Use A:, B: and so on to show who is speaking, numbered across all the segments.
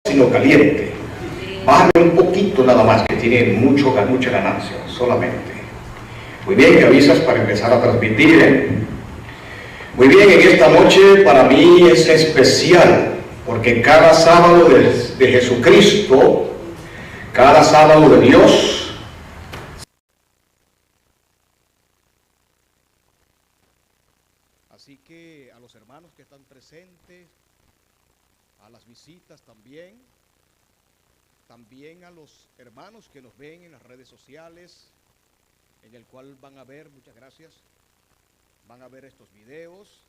A: sino caliente. Bájale un poquito nada más, que tiene mucha ganancia, solamente. Muy bien, me avisas para empezar a transmitir, ¿eh? Muy bien, en esta noche para mí es especial, porque cada sábado de Jesucristo, cada sábado de Dios,
B: así que a los hermanos que están presentes, a las visitas también a los hermanos que nos ven en las redes sociales, en el cual van a ver, muchas gracias, van a ver estos videos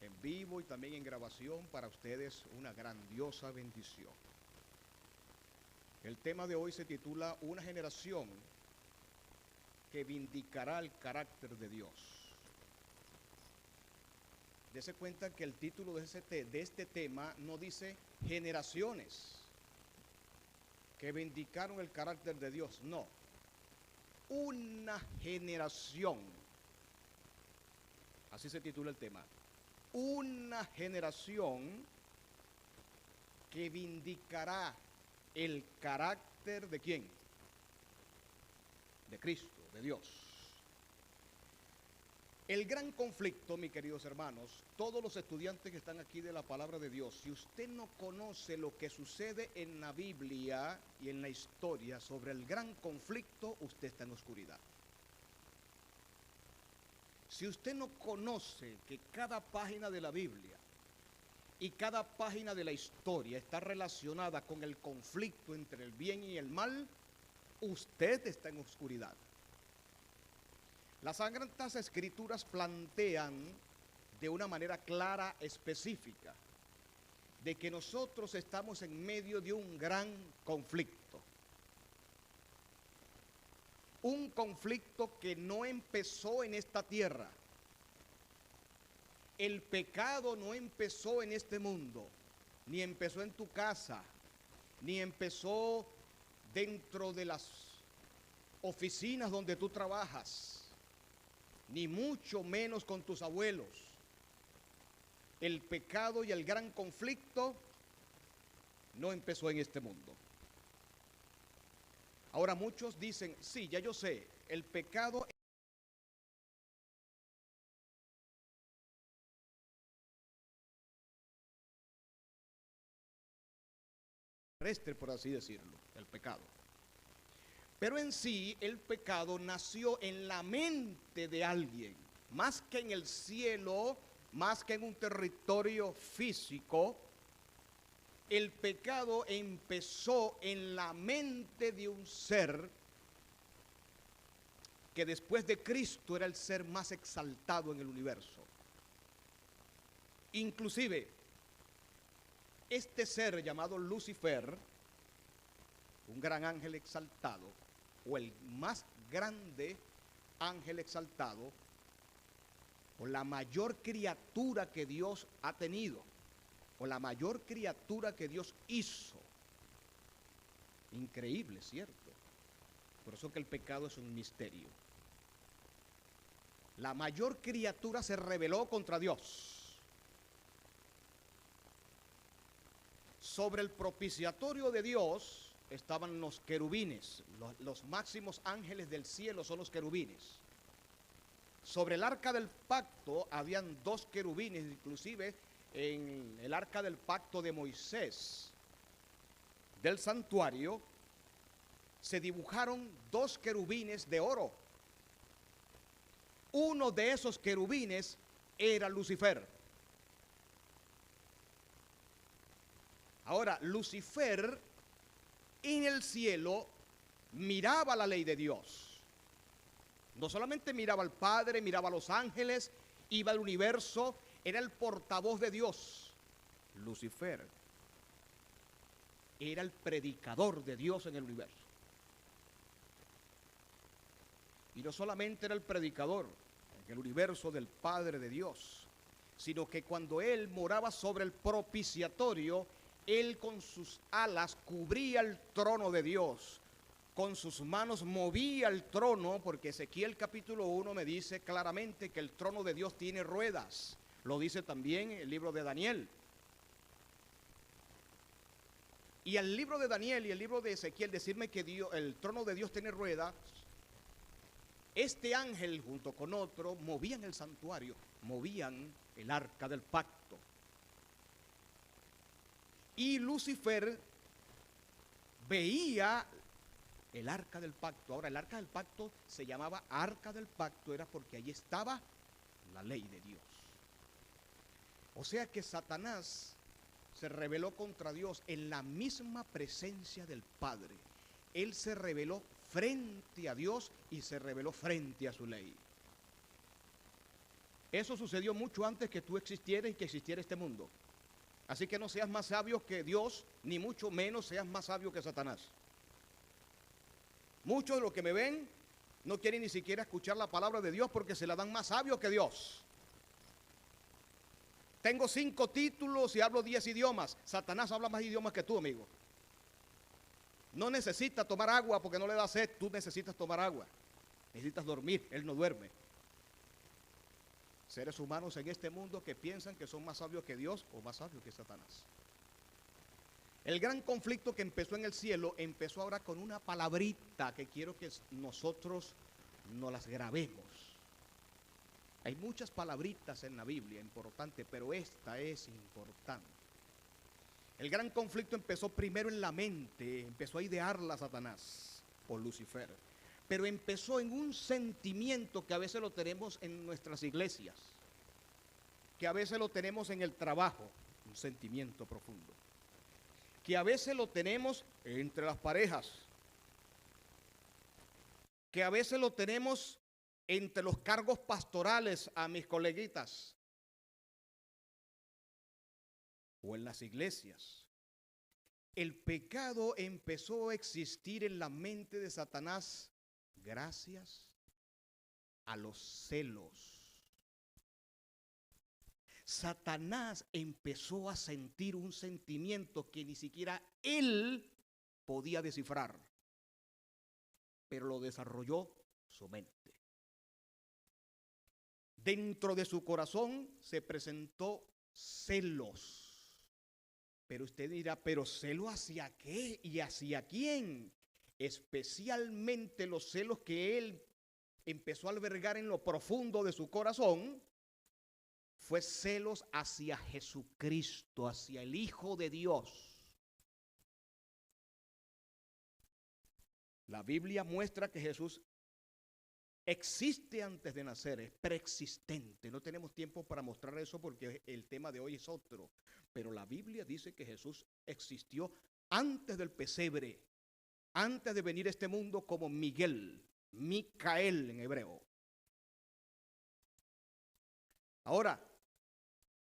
B: en vivo y también en grabación, para ustedes una grandiosa bendición. El tema de hoy se titula Una generación que vindicará el carácter de Dios. Dese cuenta que el título de este tema no dice generaciones que vindicaron el carácter de Dios, no. Una generación, así se titula el tema. Una generación que vindicará el carácter de ¿quién? De Cristo, de Dios. El gran conflicto, mis queridos hermanos, todos los estudiantes que están aquí de la palabra de Dios, si usted no conoce lo que sucede en la Biblia y en la historia sobre el gran conflicto, usted está en oscuridad. Si usted no conoce que cada página de la Biblia y cada página de la historia está relacionada con el conflicto entre el bien y el mal, usted está en oscuridad. Las Sagradas Escrituras plantean de una manera clara, específica, de que nosotros estamos en medio de un gran conflicto. Un conflicto que no empezó en esta tierra. El pecado no empezó en este mundo, ni empezó en tu casa, ni empezó dentro de las oficinas donde tú trabajas, ni mucho menos con tus abuelos. El pecado y el gran conflicto no empezó en este mundo. Ahora muchos dicen, sí, ya yo sé, el pecado terrestre, por así decirlo, el pecado. Pero en sí, el pecado nació en la mente de alguien, más que en el cielo, más que en un territorio físico. El pecado empezó en la mente de un ser que después de Cristo era el ser más exaltado en el universo. Inclusive, este ser llamado Lucifer, un gran ángel exaltado, o el más grande ángel exaltado, o la mayor criatura que Dios ha tenido, o la mayor criatura que Dios hizo. Increíble, ¿cierto? Por eso que el pecado es un misterio. La mayor criatura se rebeló contra Dios. Sobre el propiciatorio de Dios estaban los querubines, los máximos ángeles del cielo son los querubines. Sobre el arca del pacto habían dos querubines, inclusive en el arca del pacto de Moisés, del santuario, se dibujaron dos querubines de oro. Uno de esos querubines era Lucifer. Ahora, Lucifer en el cielo miraba la ley de Dios. No solamente miraba al Padre, miraba a los ángeles, iba al universo, era el portavoz de Dios. Lucifer era el predicador de Dios en el universo. Y no solamente era el predicador en el universo del Padre de Dios, sino que cuando él moraba sobre el propiciatorio, él con sus alas cubría el trono de Dios, con sus manos movía el trono, porque Ezequiel capítulo 1 me dice claramente que el trono de Dios tiene ruedas. Lo dice también el libro de Daniel. Y el libro de Daniel y el libro de Ezequiel decirme que el trono de Dios tiene ruedas. Este ángel junto con otro movían el santuario, movían el arca del pacto. Y Lucifer veía el arca del pacto. Ahora, el arca del pacto se llamaba arca del pacto, era porque allí estaba la ley de Dios. O sea que Satanás se rebeló contra Dios en la misma presencia del Padre. Él se rebeló frente a Dios y se rebeló frente a su ley. Eso sucedió mucho antes que tú existieras y que existiera este mundo. Así que no seas más sabio que Dios, ni mucho menos seas más sabio que Satanás. Muchos de los que me ven no quieren ni siquiera escuchar la palabra de Dios porque se la dan más sabio que Dios. Tengo 5 títulos y hablo 10 idiomas. Satanás habla más idiomas que tú, amigo. No necesita tomar agua porque no le da sed. Tú necesitas tomar agua. Necesitas dormir. Él no duerme. Seres humanos en este mundo que piensan que son más sabios que Dios o más sabios que Satanás. El gran conflicto que empezó en el cielo empezó ahora con una palabrita que quiero que nosotros nos las grabemos. Hay muchas palabritas en la Biblia importantes, pero esta es importante. El gran conflicto empezó primero en la mente, empezó a idearla Satanás por Lucifer, pero empezó en un sentimiento que a veces lo tenemos en nuestras iglesias, que a veces lo tenemos en el trabajo, un sentimiento profundo, que a veces lo tenemos entre las parejas, que a veces lo tenemos entre los cargos pastorales a mis coleguitas o en las iglesias. El pecado empezó a existir en la mente de Satanás gracias a los celos. Satanás empezó a sentir un sentimiento que ni siquiera él podía descifrar, pero lo desarrolló su mente. Dentro de su corazón se presentó celos. Pero usted dirá, ¿pero celo hacia qué y hacia quién? Especialmente los celos que él empezó a albergar en lo profundo de su corazón fue celos hacia Jesucristo, hacia el Hijo de Dios. La Biblia muestra que Jesús existe antes de nacer, es preexistente. No tenemos tiempo para mostrar eso porque el tema de hoy es otro. Pero la Biblia dice que Jesús existió antes del pesebre, antes de venir a este mundo como Miguel, Micael en hebreo. Ahora,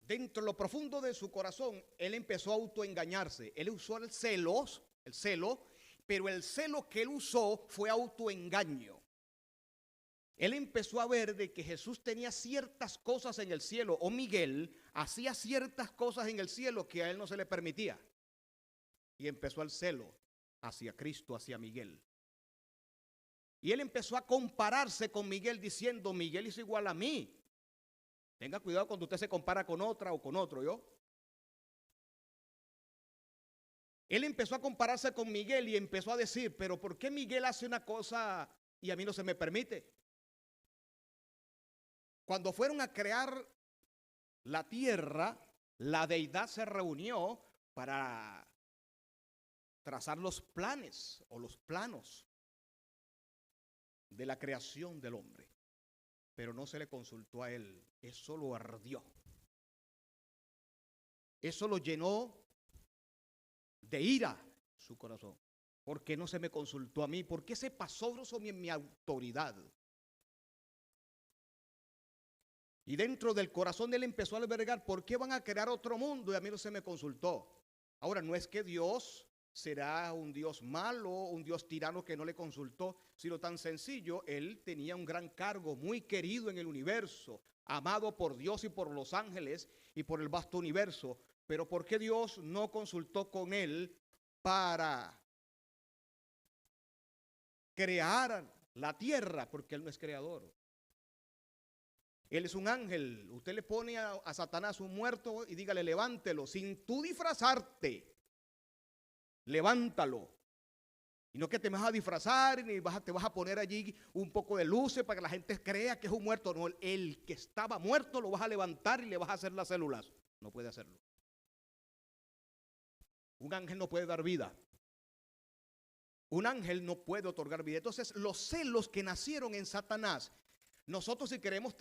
B: dentro de lo profundo de su corazón, él empezó a autoengañarse. Él usó el celo, pero el celo que él usó fue autoengaño. Él empezó a ver de que Jesús tenía ciertas cosas en el cielo, o Miguel hacía ciertas cosas en el cielo que a él no se le permitía. Y empezó el celo hacia Cristo, hacia Miguel. Y él empezó a compararse con Miguel diciendo, Miguel es igual a mí. Tenga cuidado cuando usted se compara con otra o con otro, ¿yo? Él empezó a compararse con Miguel y empezó a decir, pero ¿por qué Miguel hace una cosa y a mí no se me permite? Cuando fueron a crear la tierra, la deidad se reunió para trazar los planes o los planos de la creación del hombre. Pero no se le consultó a él, eso lo ardió. Eso lo llenó de ira su corazón. ¿Por qué no se me consultó a mí? ¿Por qué se pasó sobre mi autoridad? Y dentro del corazón de él empezó a albergar, ¿por qué van a crear otro mundo? Y a mí no se me consultó. Ahora, no es que Dios será un Dios malo, un Dios tirano que no le consultó, sino tan sencillo, él tenía un gran cargo, muy querido en el universo, amado por Dios y por los ángeles y por el vasto universo. Pero ¿por qué Dios no consultó con él para crear la tierra? Porque él no es creador. Él es un ángel. Usted le pone a Satanás un muerto y dígale, levántelo, sin tú disfrazarte levántalo. Y no que te vas a disfrazar ni te vas a poner allí un poco de luces para que la gente crea que es un muerto. No, el que estaba muerto lo vas a levantar y le vas a hacer las células. No puede hacerlo. Un ángel no puede dar vida. Un ángel no puede otorgar vida. Entonces, los celos que nacieron en Satanás, nosotros si queremos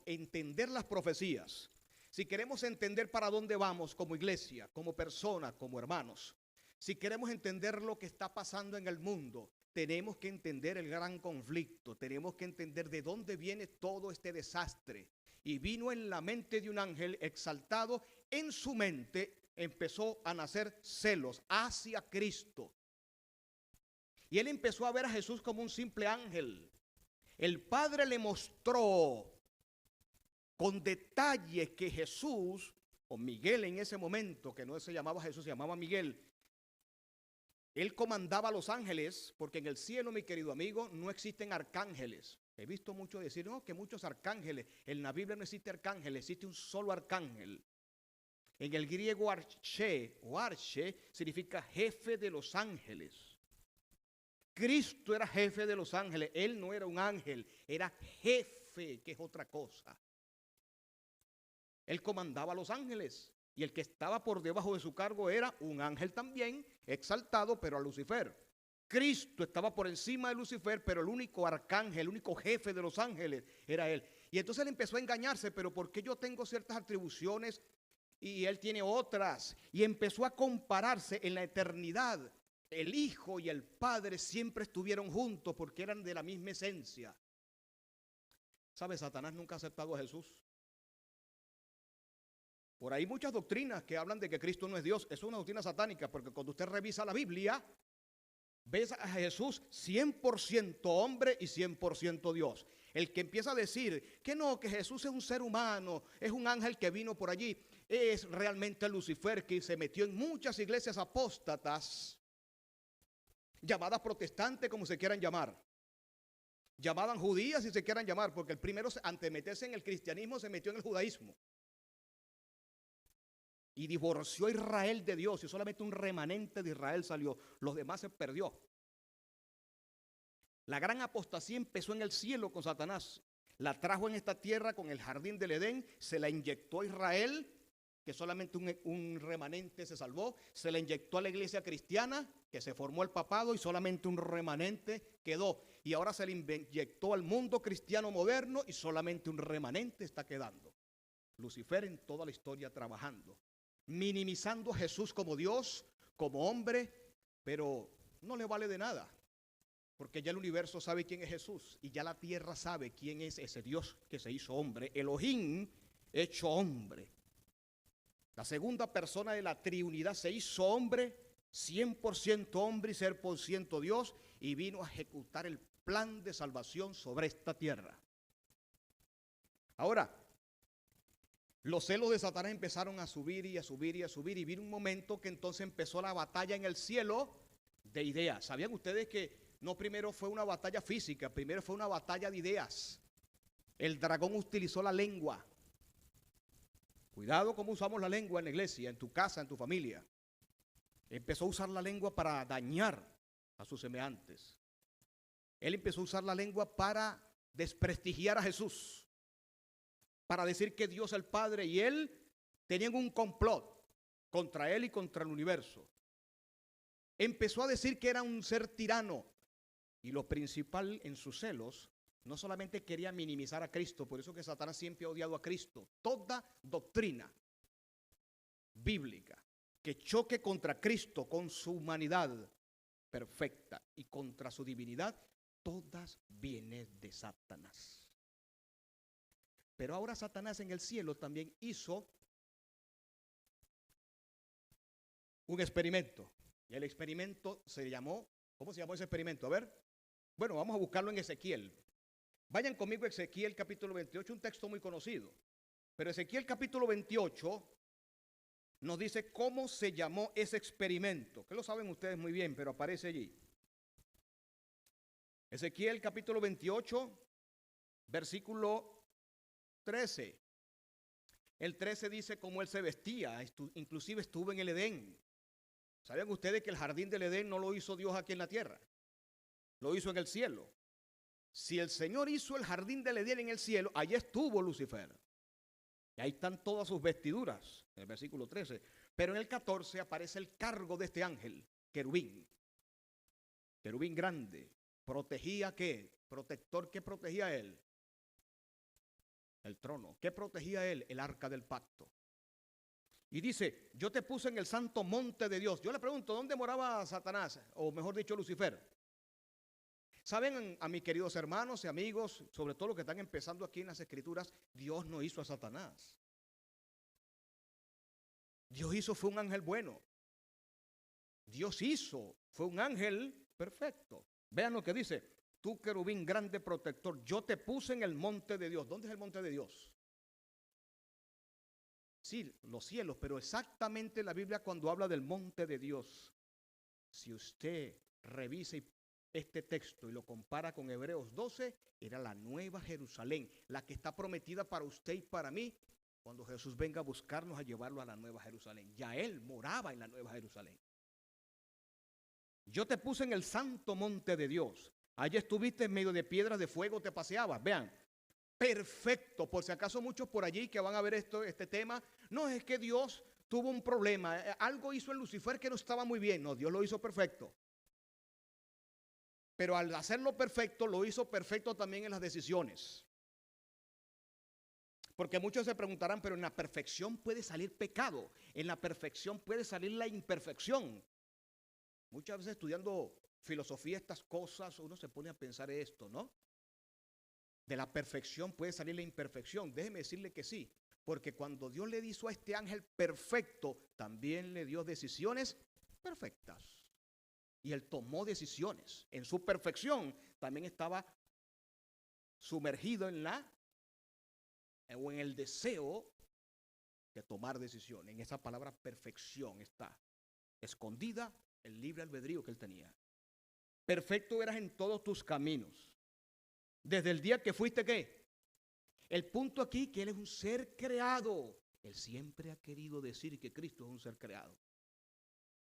B: entender las profecías, si queremos entender para dónde vamos como iglesia, como persona, como hermanos, si queremos entender lo que está pasando en el mundo, tenemos que entender el gran conflicto, tenemos que entender de dónde viene todo este desastre. Y vino en la mente de un ángel exaltado, en su mente empezó a nacer celos hacia Cristo. Y él empezó a ver a Jesús como un simple ángel. El Padre le mostró con detalle que Jesús, o Miguel en ese momento, que no se llamaba Jesús, se llamaba Miguel, él comandaba a los ángeles, porque en el cielo, mi querido amigo, no existen arcángeles. He visto mucho decir, no, que muchos arcángeles. En la Biblia no existe arcángel, existe un solo arcángel. En el griego arche o arche significa jefe de los ángeles. Cristo era jefe de los ángeles, él no era un ángel, era jefe, que es otra cosa. Él comandaba a los ángeles. Y el que estaba por debajo de su cargo era un ángel también, exaltado, pero a Lucifer. Cristo estaba por encima de Lucifer, pero el único arcángel, el único jefe de los ángeles era él. Y entonces él empezó a engañarse, pero ¿por qué yo tengo ciertas atribuciones y él tiene otras? Y empezó a compararse en la eternidad. El Hijo y el Padre siempre estuvieron juntos porque eran de la misma esencia. ¿Sabe? Satanás nunca ha aceptado a Jesús. Por ahí muchas doctrinas que hablan de que Cristo no es Dios. Es una doctrina satánica, porque cuando usted revisa la Biblia, ves a Jesús 100% hombre y 100% Dios. El que empieza a decir que no, que Jesús es un ser humano, es un ángel que vino por allí, es realmente Lucifer, que se metió en muchas iglesias apóstatas, llamadas protestantes como se quieran llamar, llamadas judías si se quieran llamar, porque el primero antes de meterse en el cristianismo se metió en el judaísmo. Y divorció a Israel de Dios, y solamente un remanente de Israel salió, los demás se perdió. La gran apostasía empezó en el cielo con Satanás, la trajo en esta tierra con el jardín del Edén, se la inyectó a Israel, que solamente un remanente se salvó, se la inyectó a la iglesia cristiana, que se formó el papado y solamente un remanente quedó. Y ahora se le inyectó al mundo cristiano moderno y solamente un remanente está quedando. Lucifer en toda la historia trabajando, minimizando a Jesús como Dios, como hombre, pero no le vale de nada, porque ya el universo sabe quién es Jesús y ya la tierra sabe quién es ese Dios que se hizo hombre, Elohim hecho hombre. La segunda persona de la Trinidad se hizo hombre, 100% hombre y 100% Dios, y vino a ejecutar el plan de salvación sobre esta tierra. Ahora, los celos de Satanás empezaron a subir y a subir y a subir, y vino un momento que entonces empezó la batalla en el cielo de ideas. ¿Sabían ustedes que no primero fue una batalla física, primero fue una batalla de ideas? El dragón utilizó la lengua. Cuidado cómo usamos la lengua en la iglesia, en tu casa, en tu familia. Empezó a usar la lengua para dañar a sus semejantes. Él empezó a usar la lengua para desprestigiar a Jesús, para decir que Dios el Padre y él tenían un complot contra él y contra el universo. Empezó a decir que era un ser tirano, y lo principal en sus celos, no solamente quería minimizar a Cristo, por eso que Satanás siempre ha odiado a Cristo. Toda doctrina bíblica que choque contra Cristo, con su humanidad perfecta y contra su divinidad, todas vienen de Satanás. Pero ahora Satanás en el cielo también hizo un experimento. Y el experimento se llamó, ¿cómo se llamó ese experimento? A ver, bueno, vamos a buscarlo en Ezequiel. Vayan conmigo a Ezequiel capítulo 28, un texto muy conocido. Pero Ezequiel capítulo 28 nos dice cómo se llamó ese experimento, que lo saben ustedes muy bien, pero aparece allí. Ezequiel capítulo 28, versículo 13. El 13 dice cómo él se vestía, inclusive estuvo en el Edén. ¿Saben ustedes que el jardín del Edén no lo hizo Dios aquí en la tierra? Lo hizo en el cielo. Si el Señor hizo el jardín del Edén en el cielo, allí estuvo Lucifer. Y ahí están todas sus vestiduras, en el versículo 13. Pero en el 14 aparece el cargo de este ángel, querubín. Querubín grande. ¿Protegía qué? Protector, ¿qué protegía él? El trono. ¿Qué protegía él? El arca del pacto. Y dice, yo te puse en el santo monte de Dios. Yo le pregunto, ¿dónde moraba Satanás? O mejor dicho, Lucifer. Saben, a mis queridos hermanos y amigos, sobre todo los que están empezando aquí en las escrituras, Dios no hizo a Satanás. Dios hizo, fue un ángel bueno. Dios hizo, fue un ángel perfecto. Vean lo que dice, tú querubín grande protector, yo te puse en el monte de Dios. ¿Dónde es el monte de Dios? Sí, los cielos, pero exactamente la Biblia cuando habla del monte de Dios, si usted revisa este texto y lo compara con Hebreos 12, era la nueva Jerusalén, la que está prometida para usted y para mí, cuando Jesús venga a buscarnos a llevarlo a la nueva Jerusalén. Ya Él moraba en la nueva Jerusalén. Yo te puse en el santo monte de Dios, allí estuviste en medio de piedras de fuego, te paseabas, vean. Perfecto, por si acaso muchos por allí que van a ver este tema, no es que Dios tuvo un problema, algo hizo en Lucifer que no estaba muy bien, no, Dios lo hizo perfecto. Pero al hacerlo perfecto, lo hizo perfecto también en las decisiones. Porque muchos se preguntarán, pero en la perfección puede salir pecado, en la perfección puede salir la imperfección. Muchas veces estudiando filosofía, estas cosas, uno se pone a pensar esto, ¿no? De la perfección puede salir la imperfección. Déjeme decirle que sí, porque cuando Dios le hizo a este ángel perfecto, también le dio decisiones perfectas. Y él tomó decisiones. En su perfección también estaba sumergido en el deseo de tomar decisiones. En esa palabra perfección está escondida el libre albedrío que él tenía. Perfecto eras en todos tus caminos. Desde el día que fuiste, ¿qué? El punto aquí que Él es un ser creado. Él siempre ha querido decir que Cristo es un ser creado.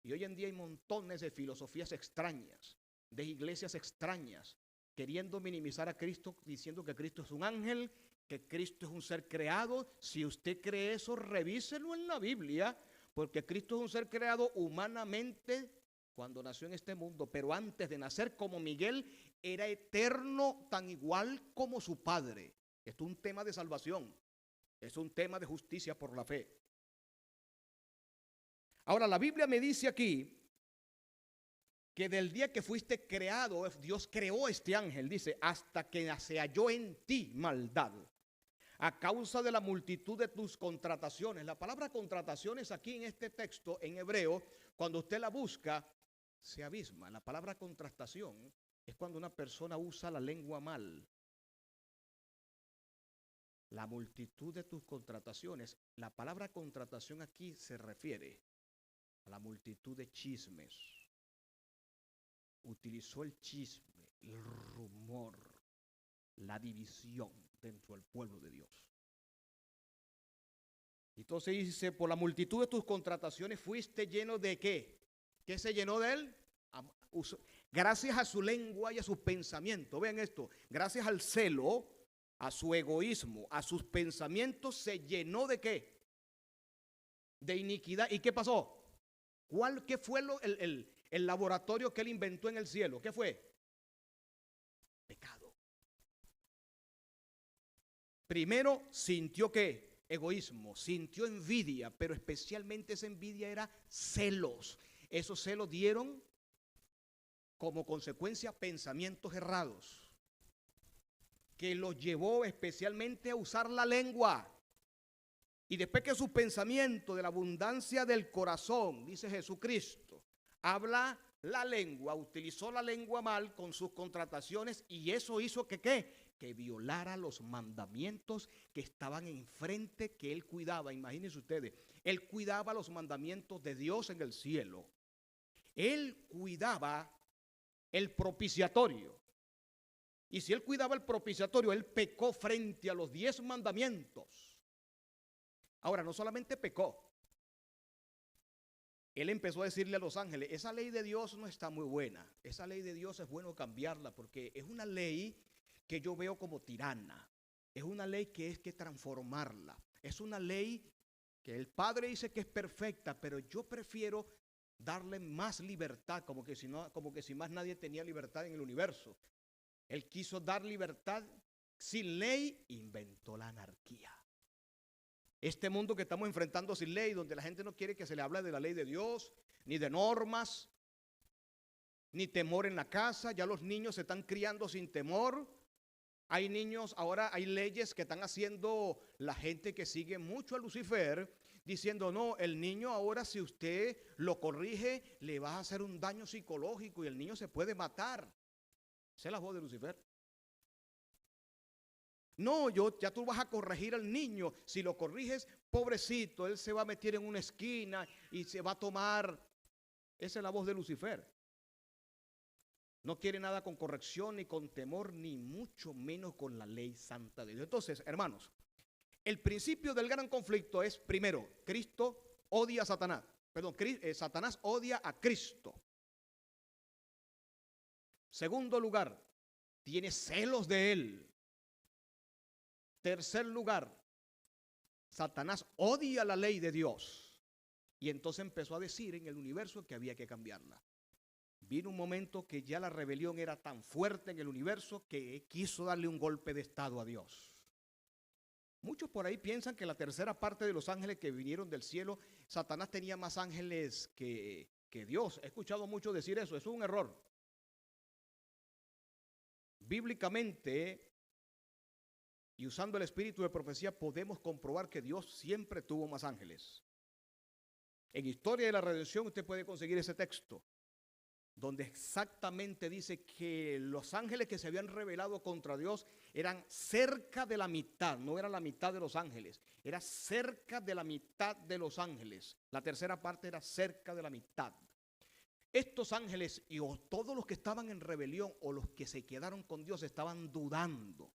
B: Y hoy en día hay montones de filosofías extrañas, de iglesias extrañas, queriendo minimizar a Cristo, diciendo que Cristo es un ángel, que Cristo es un ser creado. Si usted cree eso, revíselo en la Biblia, porque Cristo es un ser creado humanamente cuando nació en este mundo, pero antes de nacer como Miguel, era eterno tan igual como su padre. Esto es un tema de salvación, es un tema de justicia por la fe. Ahora la Biblia me dice aquí que del día que fuiste creado, Dios creó este ángel, dice, hasta que se halló en ti maldad, a causa de la multitud de tus contrataciones. La palabra contrataciones aquí en este texto en hebreo, cuando usted la busca, se abisma. La palabra contratación es cuando una persona usa la lengua mal. La multitud de tus contrataciones. La palabra contratación aquí se refiere a la multitud de chismes. Utilizó el chisme, el rumor, la división dentro del pueblo de Dios. Entonces dice, por la multitud de tus contrataciones fuiste lleno de ¿qué? ¿Qué se llenó de él? Gracias a su lengua y a sus pensamientos. Vean esto, gracias al celo, a su egoísmo, a sus pensamientos, se llenó de ¿qué? De iniquidad. ¿Y qué pasó? ¿Qué fue el laboratorio que él inventó en el cielo? ¿Qué fue? Pecado. Primero sintió ¿qué? Egoísmo, sintió envidia, pero especialmente esa envidia era celos. Esos celos dieron como consecuencia pensamientos errados, que los llevó especialmente a usar la lengua. Y después que su pensamiento de la abundancia del corazón, dice Jesucristo, habla la lengua, utilizó la lengua mal con sus contrataciones, y eso hizo que ¿qué? Que violara los mandamientos que estaban enfrente, que él cuidaba. Imagínense ustedes, él cuidaba los mandamientos de Dios en el cielo. Él cuidaba el propiciatorio. Y si él cuidaba el propiciatorio, él pecó frente a los 10 mandamientos. Ahora, no solamente pecó, él empezó a decirle a los ángeles, esa ley de Dios no está muy buena, esa ley de Dios es bueno cambiarla porque es una ley que yo veo como tirana, es una ley que es que transformarla, es una ley que el Padre dice que es perfecta, pero yo prefiero darle más libertad, como que si más nadie tenía libertad en el universo. Él quiso dar libertad sin ley, inventó la anarquía. Este mundo que estamos enfrentando sin ley, donde la gente no quiere que se le hable de la ley de Dios, ni de normas, ni temor en la casa. Ya los niños se están criando sin temor. Hay niños, ahora hay leyes que están haciendo la gente que sigue mucho a Lucifer, diciendo, no, el niño ahora si usted lo corrige, le va a hacer un daño psicológico y el niño se puede matar. Esa es la voz de Lucifer. No, ya tú vas a corregir al niño. Si lo corriges, pobrecito, él se va a meter en una esquina y se va a tomar. Esa es la voz de Lucifer. No quiere nada con corrección, ni con temor, ni mucho menos con la ley santa de Dios. Entonces, hermanos, el principio del gran conflicto es, primero, Cristo odia a Satanás. Perdón, Satanás odia a Cristo. Segundo lugar, tiene celos de él. Tercer lugar, Satanás odia la ley de Dios. Y entonces empezó a decir en el universo que había que cambiarla. Vino un momento que ya la rebelión era tan fuerte en el universo que quiso darle un golpe de estado a Dios. Muchos por ahí piensan que la tercera parte de los ángeles que vinieron del cielo, Satanás tenía más ángeles que Dios. He escuchado mucho decir eso, es un error. Bíblicamente, y usando el espíritu de profecía, podemos comprobar que Dios siempre tuvo más ángeles. En Historia de la Redención usted puede conseguir ese texto, donde exactamente dice que los ángeles que se habían rebelado contra Dios eran cerca de la mitad, no era la mitad de los ángeles, era cerca de la mitad de los ángeles. La tercera parte era cerca de la mitad. Estos ángeles y todos los que estaban en rebelión o los que se quedaron con Dios estaban dudando.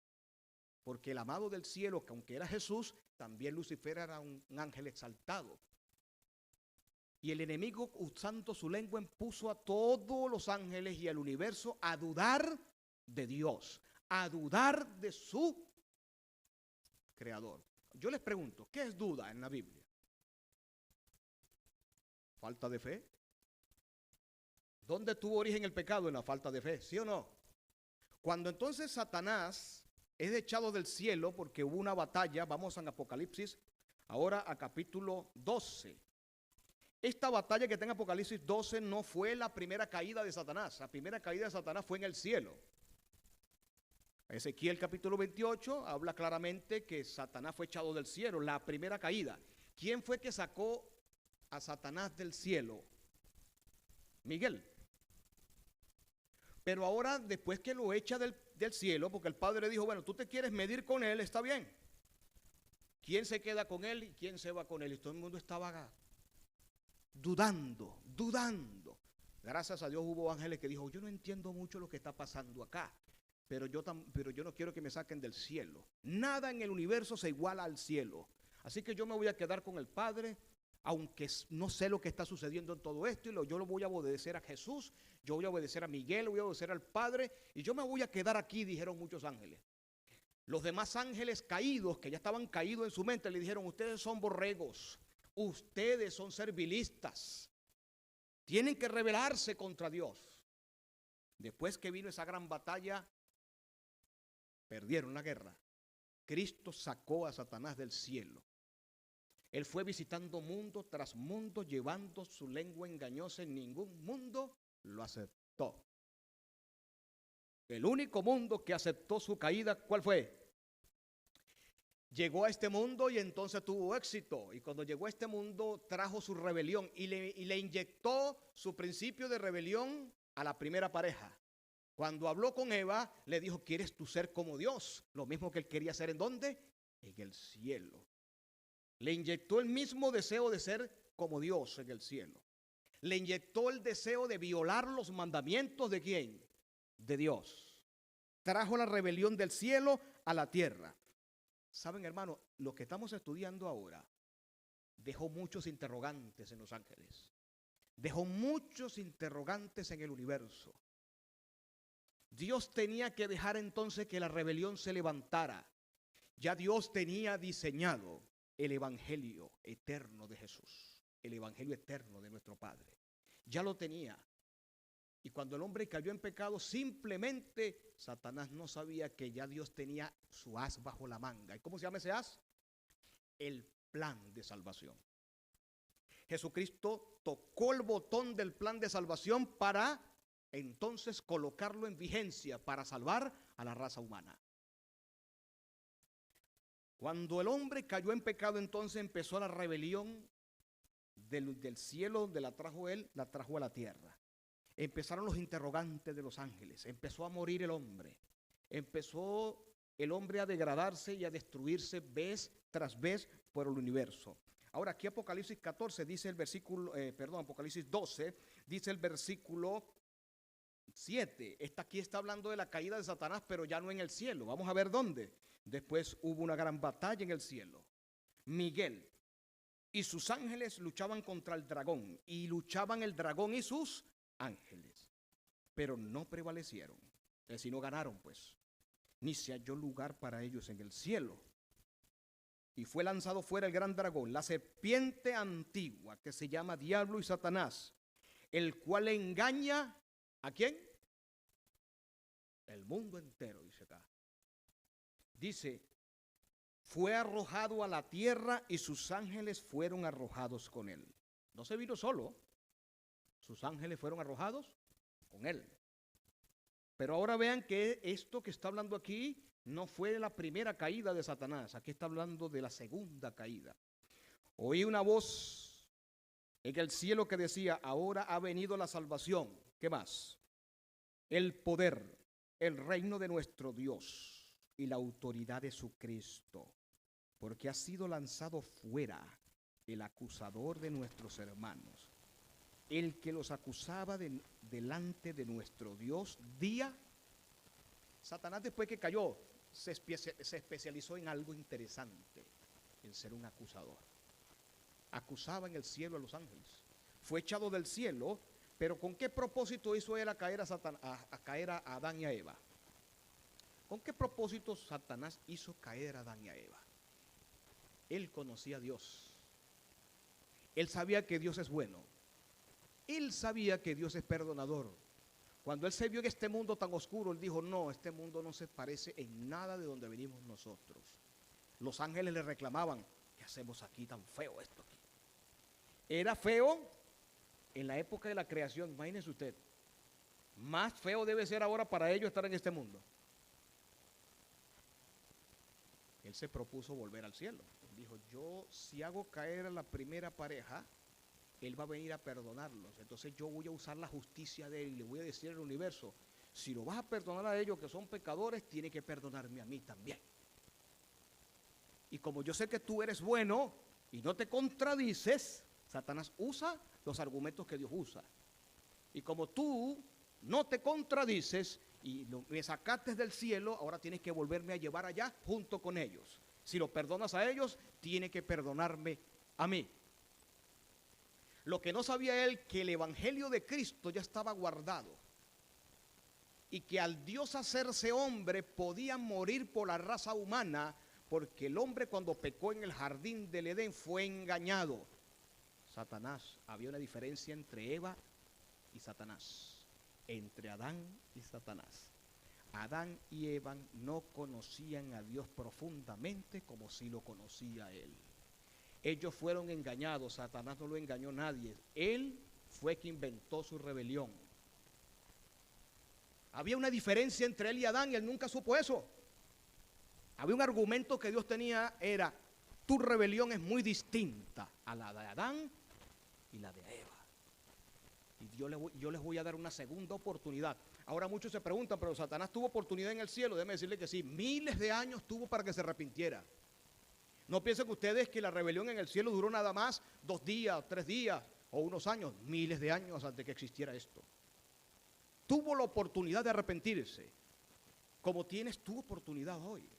B: Porque el amado del cielo, que aunque era Jesús, también Lucifer era un ángel exaltado. Y el enemigo, usando su lengua, puso a todos los ángeles y al universo a dudar de Dios, a dudar de su creador. Yo les pregunto, ¿qué es duda en la Biblia? ¿Falta de fe? ¿Dónde tuvo origen el pecado? En la falta de fe, ¿sí o no? Cuando entonces Satanás es echado del cielo porque hubo una batalla, vamos a Apocalipsis, ahora a capítulo 12. Esta batalla que está en Apocalipsis 12 no fue la primera caída de Satanás. La primera caída de Satanás fue en el cielo. Ezequiel capítulo 28 habla claramente que Satanás fue echado del cielo, la primera caída. ¿Quién fue que sacó a Satanás del cielo? Miguel. Pero ahora, después que lo echa del cielo, porque el Padre le dijo, bueno, tú te quieres medir con él, está bien. ¿Quién se queda con él y quién se va con él? Y todo el mundo estaba dudando. Gracias a Dios hubo ángeles que dijo, yo no entiendo mucho lo que está pasando acá, pero yo no quiero que me saquen del cielo. Nada en el universo se iguala al cielo. Así que yo me voy a quedar con el Padre, aunque no sé lo que está sucediendo en todo esto, y yo lo voy a obedecer a Jesús, yo voy a obedecer a Miguel, voy a obedecer al Padre, y yo me voy a quedar aquí, dijeron muchos ángeles. Los demás ángeles caídos, que ya estaban caídos en su mente, le dijeron, ustedes son borregos, ustedes son servilistas, tienen que rebelarse contra Dios. Después que vino esa gran batalla, perdieron la guerra. Cristo sacó a Satanás del cielo. Él fue visitando mundo tras mundo, llevando su lengua engañosa, en ningún mundo lo aceptó. El único mundo que aceptó su caída, ¿cuál fue? Llegó a este mundo y entonces tuvo éxito. Y cuando llegó a este mundo trajo su rebelión y le inyectó su principio de rebelión a la primera pareja. Cuando habló con Eva, le dijo, ¿quieres tú ser como Dios? Lo mismo que él quería ser, ¿en dónde? En el cielo. Le inyectó el mismo deseo de ser como Dios en el cielo. Le inyectó el deseo de violar los mandamientos ¿de quién? De Dios. Trajo la rebelión del cielo a la tierra. Saben, hermano, lo que estamos estudiando ahora dejó muchos interrogantes en los ángeles. dejó muchos interrogantes en el universo. Dios tenía que dejar entonces que la rebelión se levantara. Ya Dios tenía diseñado el evangelio eterno de Jesús, el evangelio eterno de nuestro Padre. Ya lo tenía. Y cuando el hombre cayó en pecado, simplemente Satanás no sabía que ya Dios tenía su as bajo la manga. ¿Y cómo se llama ese as? El plan de salvación. Jesucristo tocó el botón del plan de salvación para entonces colocarlo en vigencia para salvar a la raza humana. Cuando el hombre cayó en pecado, entonces empezó la rebelión del cielo donde la trajo él, la trajo a la tierra. Empezaron los interrogantes de los ángeles, empezó a morir el hombre, empezó el hombre a degradarse y a destruirse vez tras vez por el universo. Ahora aquí Apocalipsis 14 dice el versículo, Apocalipsis 12 dice el versículo 7. Aquí está hablando de la caída de Satanás, pero ya no en el cielo. Vamos a ver dónde. Después hubo una gran batalla en el cielo. Miguel y sus ángeles luchaban contra el dragón, y luchaban el dragón y sus ángeles, pero no prevalecieron, es decir, no ganaron pues, ni se halló lugar para ellos en el cielo. Y fue lanzado fuera el gran dragón, la serpiente antigua, que se llama Diablo y Satanás, el cual engaña ¿a quién? El mundo entero, dice acá. Dice, fue arrojado a la tierra y sus ángeles fueron arrojados con él. No se vino solo, sus ángeles fueron arrojados con él. Pero ahora vean que esto que está hablando aquí no fue la primera caída de Satanás. Aquí está hablando de la segunda caída. Oí una voz en el cielo que decía, ahora ha venido la salvación. ¿Qué más? El poder, el reino de nuestro Dios y la autoridad de su Cristo. Porque ha sido lanzado fuera el acusador de nuestros hermanos, el que los acusaba delante de nuestro Dios día. Satanás, después que cayó, se especializó en algo interesante, en ser un acusador. Acusaba en el cielo a los ángeles. Fue echado del cielo, pero ¿con qué propósito hizo él a caer a Adán y a Eva? ¿Con qué propósito Satanás hizo caer a Adán y a Eva? Él conocía a Dios. Él sabía que Dios es bueno. Él sabía que Dios es perdonador. Cuando él se vio en este mundo tan oscuro, él dijo, no, este mundo no se parece en nada de donde venimos nosotros. Los ángeles le reclamaban, ¿qué hacemos aquí tan feo esto aquí? Era feo en la época de la creación, imagínense usted. Más feo debe ser ahora para ellos estar en este mundo. Él se propuso volver al cielo. Dijo, yo si hago caer a la primera pareja, él va a venir a perdonarlos. Entonces yo voy a usar la justicia de él y le voy a decir al universo, si lo vas a perdonar a ellos que son pecadores, tiene que perdonarme a mí también. Y como yo sé que tú eres bueno y no te contradices, Satanás usa los argumentos que Dios usa. Y como tú no te contradices y me sacaste del cielo, ahora tienes que volverme a llevar allá junto con ellos. Si lo perdonas a ellos, tiene que perdonarme a mí. Lo que no sabía él, que el evangelio de Cristo ya estaba guardado. Y que al Dios hacerse hombre podía morir por la raza humana, porque el hombre cuando pecó en el jardín del Edén fue engañado. Satanás, había una diferencia entre Eva y Satanás, entre Adán y Satanás. Adán y Eva no conocían a Dios profundamente como si lo conocía él. Ellos fueron engañados, Satanás no lo engañó nadie. Él fue quien inventó su rebelión. Había una diferencia entre él y Adán y él nunca supo eso. Había un argumento que Dios tenía, era, tu rebelión es muy distinta a la de Adán y la de Eva. Y yo les voy a dar una segunda oportunidad. Ahora muchos se preguntan, pero Satanás tuvo oportunidad en el cielo. Déjeme decirle que sí, miles de años tuvo para que se arrepintiera. No piensen ustedes que la rebelión en el cielo duró nada más 2 días, 3 días o unos años, miles de años antes de que existiera esto. Tuvo la oportunidad de arrepentirse, como tienes tu oportunidad hoy.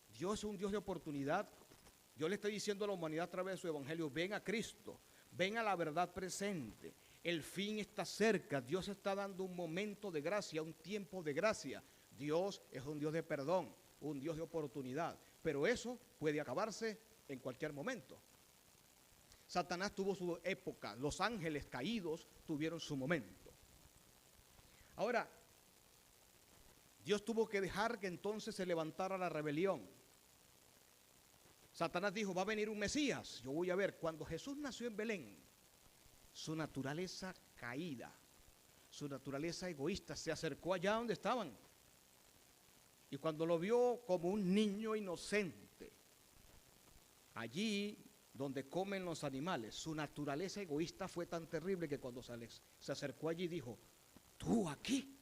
B: Dios es un Dios de oportunidad. Yo le estoy diciendo a la humanidad a través de su evangelio, ven a Cristo, ven a la verdad presente. El fin está cerca. Dios está dando un momento de gracia, un tiempo de gracia. Dios es un Dios de perdón, un Dios de oportunidad. Pero eso puede acabarse en cualquier momento. Satanás tuvo su época. Los ángeles caídos tuvieron su momento. Ahora, Dios tuvo que dejar que entonces se levantara la rebelión. Satanás dijo, va a venir un Mesías. Yo voy a ver. Cuando Jesús nació en Belén, su naturaleza caída, su naturaleza egoísta, se acercó allá donde estaban. Y cuando lo vio como un niño inocente, allí donde comen los animales, su naturaleza egoísta fue tan terrible que cuando se acercó allí dijo, tú aquí.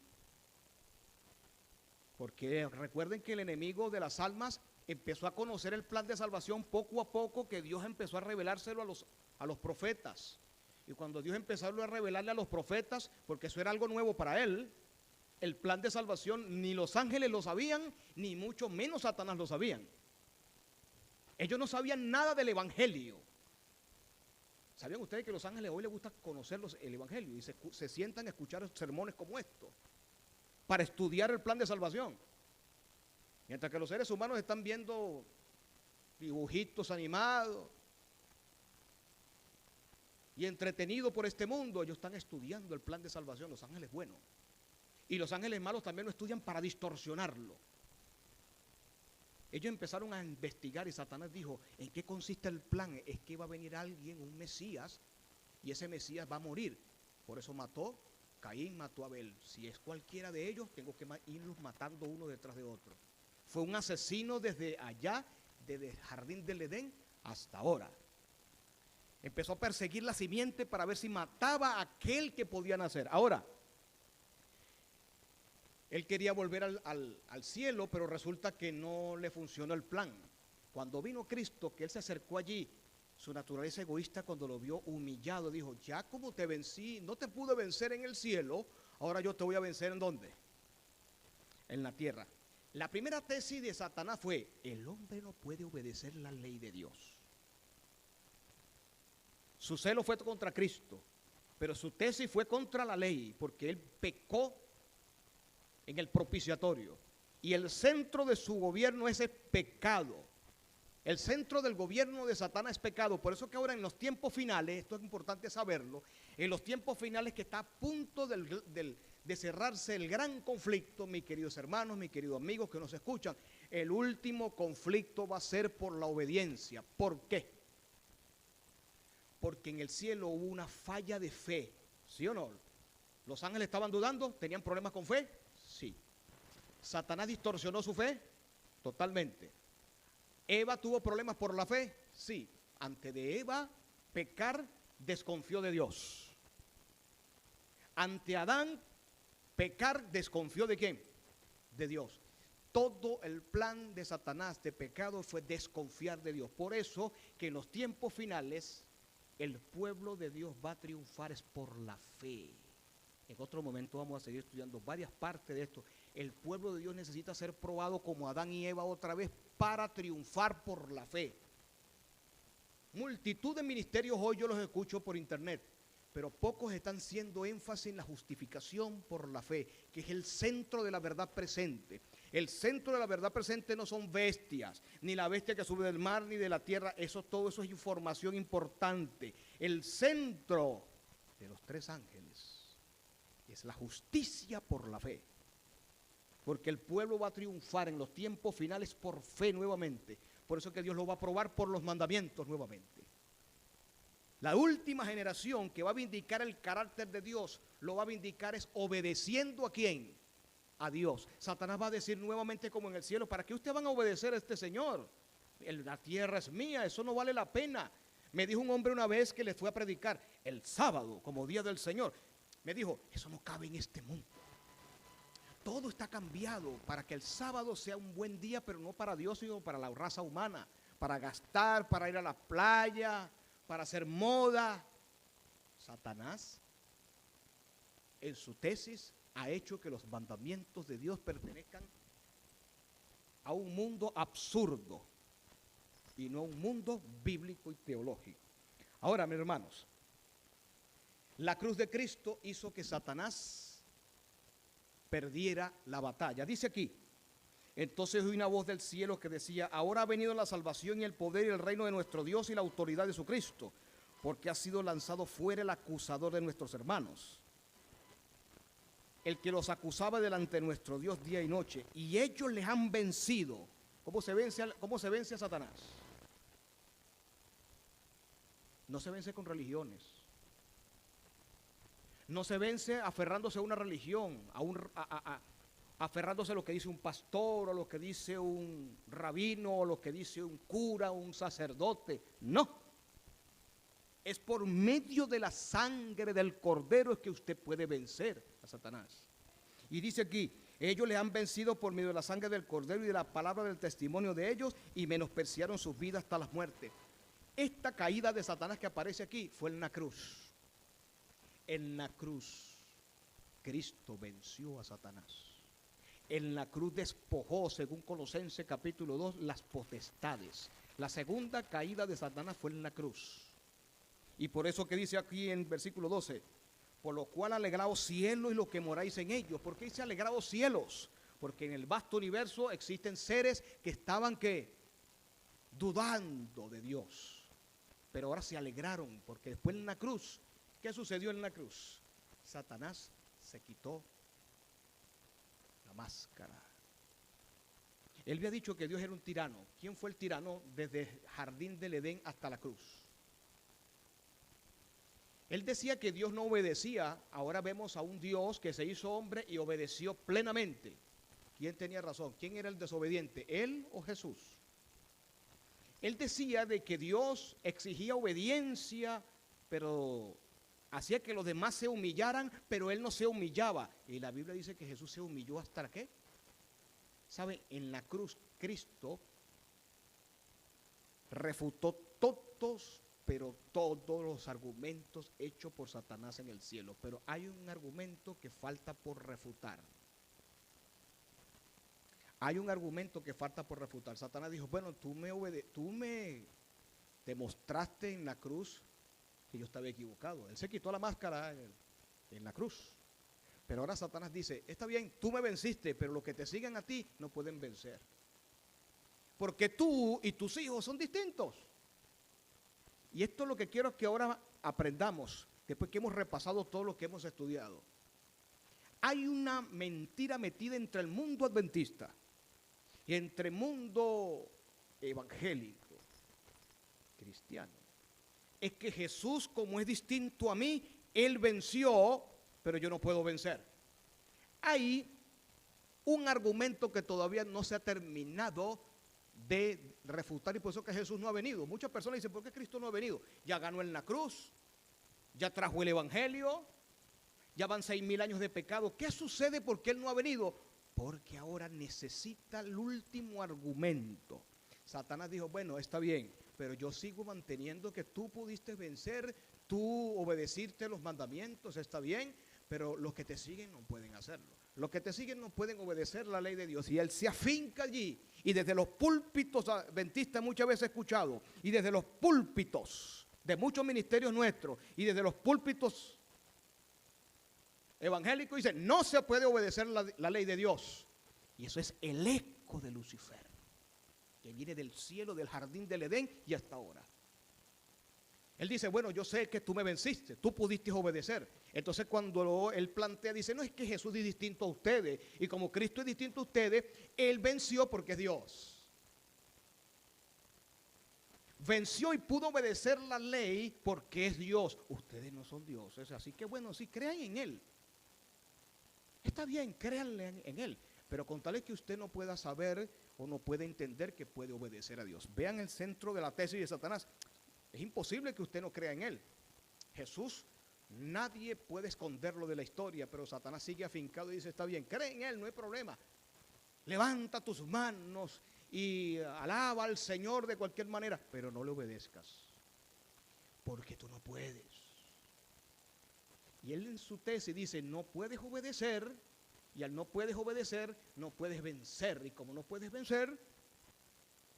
B: Porque recuerden que el enemigo de las almas empezó a conocer el plan de salvación poco a poco, que Dios empezó a revelárselo a los profetas. Y cuando Dios empezó a revelarle a los profetas, porque eso era algo nuevo para él, el plan de salvación ni los ángeles lo sabían, ni mucho menos Satanás lo sabían. Ellos no sabían nada del evangelio. ¿Sabían ustedes que a los ángeles hoy les gusta conocer el evangelio y se sientan a escuchar sermones como estos para estudiar el plan de salvación? Mientras que los seres humanos están viendo dibujitos animados y entretenidos por este mundo, ellos están estudiando el plan de salvación, los ángeles buenos. Y los ángeles malos también lo estudian para distorsionarlo. Ellos empezaron a investigar y Satanás dijo, ¿en qué consiste el plan? Es que va a venir alguien, un Mesías, y ese Mesías va a morir. Por eso mató, Caín mató a Abel. Si es cualquiera de ellos, tengo que irlos matando uno detrás de otro. Fue un asesino desde allá, desde el jardín del Edén hasta ahora. Empezó a perseguir la simiente para ver si mataba a aquel que podía nacer. Ahora, él quería volver al cielo, pero resulta que no le funcionó el plan. Cuando vino Cristo, que él se acercó allí, su naturaleza egoísta, cuando lo vio humillado, dijo, ya como te vencí, no te pude vencer en el cielo, ahora yo te voy a vencer ¿en dónde? En la tierra. La primera tesis de Satanás fue, el hombre no puede obedecer la ley de Dios. Su celo fue contra Cristo, pero su tesis fue contra la ley, porque él pecó en el propiciatorio. Y el centro de su gobierno es el pecado. El centro del gobierno de Satanás es pecado. Por eso que ahora en los tiempos finales, esto es importante saberlo, en los tiempos finales que está a punto de cerrarse el gran conflicto, mis queridos hermanos, mis queridos amigos que nos escuchan, el último conflicto va a ser por la obediencia. ¿Por qué? Porque en el cielo hubo una falla de fe, ¿sí o no? ¿Los ángeles estaban dudando? ¿Tenían problemas con fe? Sí. ¿Satanás distorsionó su fe? Totalmente. ¿Eva tuvo problemas por la fe? Sí. Antes de Eva pecar, desconfió de Dios. Ante Adán pecar, desconfió ¿de quién? De Dios. Todo el plan de Satanás de pecado fue desconfiar de Dios. Por eso que en los tiempos finales el pueblo de Dios va a triunfar es por la fe. En otro momento vamos a seguir estudiando varias partes de esto. El pueblo de Dios necesita ser probado como Adán y Eva otra vez para triunfar por la fe. Multitud de ministerios hoy yo los escucho por internet, pero pocos están haciendo énfasis en la justificación por la fe, que es el centro de la verdad presente. El centro de la verdad presente no son bestias, ni la bestia que sube del mar, ni de la tierra. Todo eso es información importante. El centro de los tres ángeles es la justicia por la fe, porque el pueblo va a triunfar en los tiempos finales por fe nuevamente. Por eso que Dios lo va a probar por los mandamientos nuevamente. La última generación que va a vindicar el carácter de Dios, lo va a vindicar es obedeciendo ¿a quién? A Dios. Satanás va a decir nuevamente como en el cielo, ¿para qué ustedes van a obedecer a este Señor? La tierra es mía, eso no vale la pena. Me dijo un hombre una vez que le fue a predicar el sábado como día del Señor. Me dijo, eso no cabe en este mundo. Todo está cambiado para que el sábado sea un buen día, pero no para Dios, sino para la raza humana. Para gastar, para ir a la playa, para hacer moda. Satanás, en su tesis, ha hecho que los mandamientos de Dios pertenezcan a un mundo absurdo y no a un mundo bíblico y teológico. Ahora, mis hermanos, La cruz de Cristo hizo que Satanás perdiera la batalla. Dice aquí: entonces oí una voz del cielo que decía: ahora ha venido la salvación y el poder y el reino de nuestro Dios y la autoridad de su Cristo, porque ha sido lanzado fuera el acusador de nuestros hermanos, el que los acusaba delante de nuestro Dios día y noche, y ellos les han vencido. ¿Cómo se vence a Satanás? No se vence con religiones. No se vence aferrándose a una religión, aferrándose a lo que dice un pastor, o lo que dice un rabino, o lo que dice un cura, o un sacerdote. No. Es por medio de la sangre del Cordero es que usted puede vencer a Satanás. Y dice aquí: ellos le han vencido por medio de la sangre del Cordero y de la palabra del testimonio de ellos, y menospreciaron sus vidas hasta la muerte. Esta caída de Satanás que aparece aquí fue en la cruz. En la cruz Cristo venció a Satanás. En la cruz despojó, según Colosenses capítulo 2, las potestades. La segunda caída de Satanás fue en la cruz. Y por eso que dice aquí en versículo 12: por lo cual alegraos cielos y los que moráis en ellos. ¿Por qué dice alegraos cielos? Porque en el vasto universo existen seres que estaban dudando de Dios, pero ahora se alegraron, porque después en la cruz, ¿qué sucedió en la cruz? Satanás se quitó la máscara. Él había dicho que Dios era un tirano. ¿Quién fue el tirano desde el jardín del Edén hasta la cruz? Él decía que Dios no obedecía. Ahora vemos a un Dios que se hizo hombre y obedeció plenamente. ¿Quién tenía razón? ¿Quién era el desobediente? ¿Él o Jesús? Él decía de que Dios exigía obediencia, pero hacía que los demás se humillaran, pero Él no se humillaba. Y la Biblia dice que Jesús se humilló hasta ¿qué? ¿Sabe? En la cruz Cristo refutó todos los argumentos hechos por Satanás en el cielo. Pero hay un argumento que falta por refutar. Hay un argumento que falta por refutar. Satanás dijo: bueno, tú me demostraste en la cruz que yo estaba equivocado. Él se quitó la máscara en la cruz. Pero ahora Satanás dice: está bien, tú me venciste, pero los que te siguen a ti no pueden vencer. Porque tú y tus hijos son distintos. Y esto es lo que quiero que ahora aprendamos, después que hemos repasado todo lo que hemos estudiado. Hay una mentira metida entre el mundo adventista y entre el mundo evangélico, cristiano. Es que Jesús, como es distinto a mí, Él venció, pero yo no puedo vencer. Hay un argumento que todavía no se ha terminado de refutar, y por eso que Jesús no ha venido. Muchas personas dicen: ¿por qué Cristo no ha venido? Ya ganó en la cruz, ya trajo el evangelio, ya van 6,000 años de pecado. ¿Qué sucede? ¿Por qué Él no ha venido? Porque ahora necesita el último argumento. Satanás dijo: bueno, está bien, pero yo sigo manteniendo que tú pudiste vencer, tú obedeciste los mandamientos, está bien, pero los que te siguen no pueden hacerlo. Los que te siguen no pueden obedecer la ley de Dios. Y Él se afinca allí. Y desde los púlpitos adventistas muchas veces he escuchado, y desde los púlpitos de muchos ministerios nuestros, y desde los púlpitos evangélicos, dicen: no se puede obedecer la ley de Dios. Y eso es el eco de Lucifer, que viene del cielo, del jardín del Edén y hasta ahora. Él dice: bueno, yo sé que tú me venciste, tú pudiste obedecer. Entonces cuando él plantea, dice: no, es que Jesús es distinto a ustedes, y como Cristo es distinto a ustedes, Él venció porque es Dios. Venció y pudo obedecer la ley porque es Dios. Ustedes no son dioses, así que bueno, sí, crean en Él. Está bien, créanle en Él, pero con tal es que usted no pueda saber o no pueda entender que puede obedecer a Dios. Vean el centro de la tesis de Satanás. Es imposible que usted no crea en Él. Jesús, nadie puede esconderlo de la historia, pero Satanás sigue afincado y dice: está bien, cree en Él, no hay problema. Levanta tus manos y alaba al Señor de cualquier manera, pero no le obedezcas, porque tú no puedes. Y él en su tesis dice: no puedes obedecer, y al no puedes obedecer, no puedes vencer, y como no puedes vencer,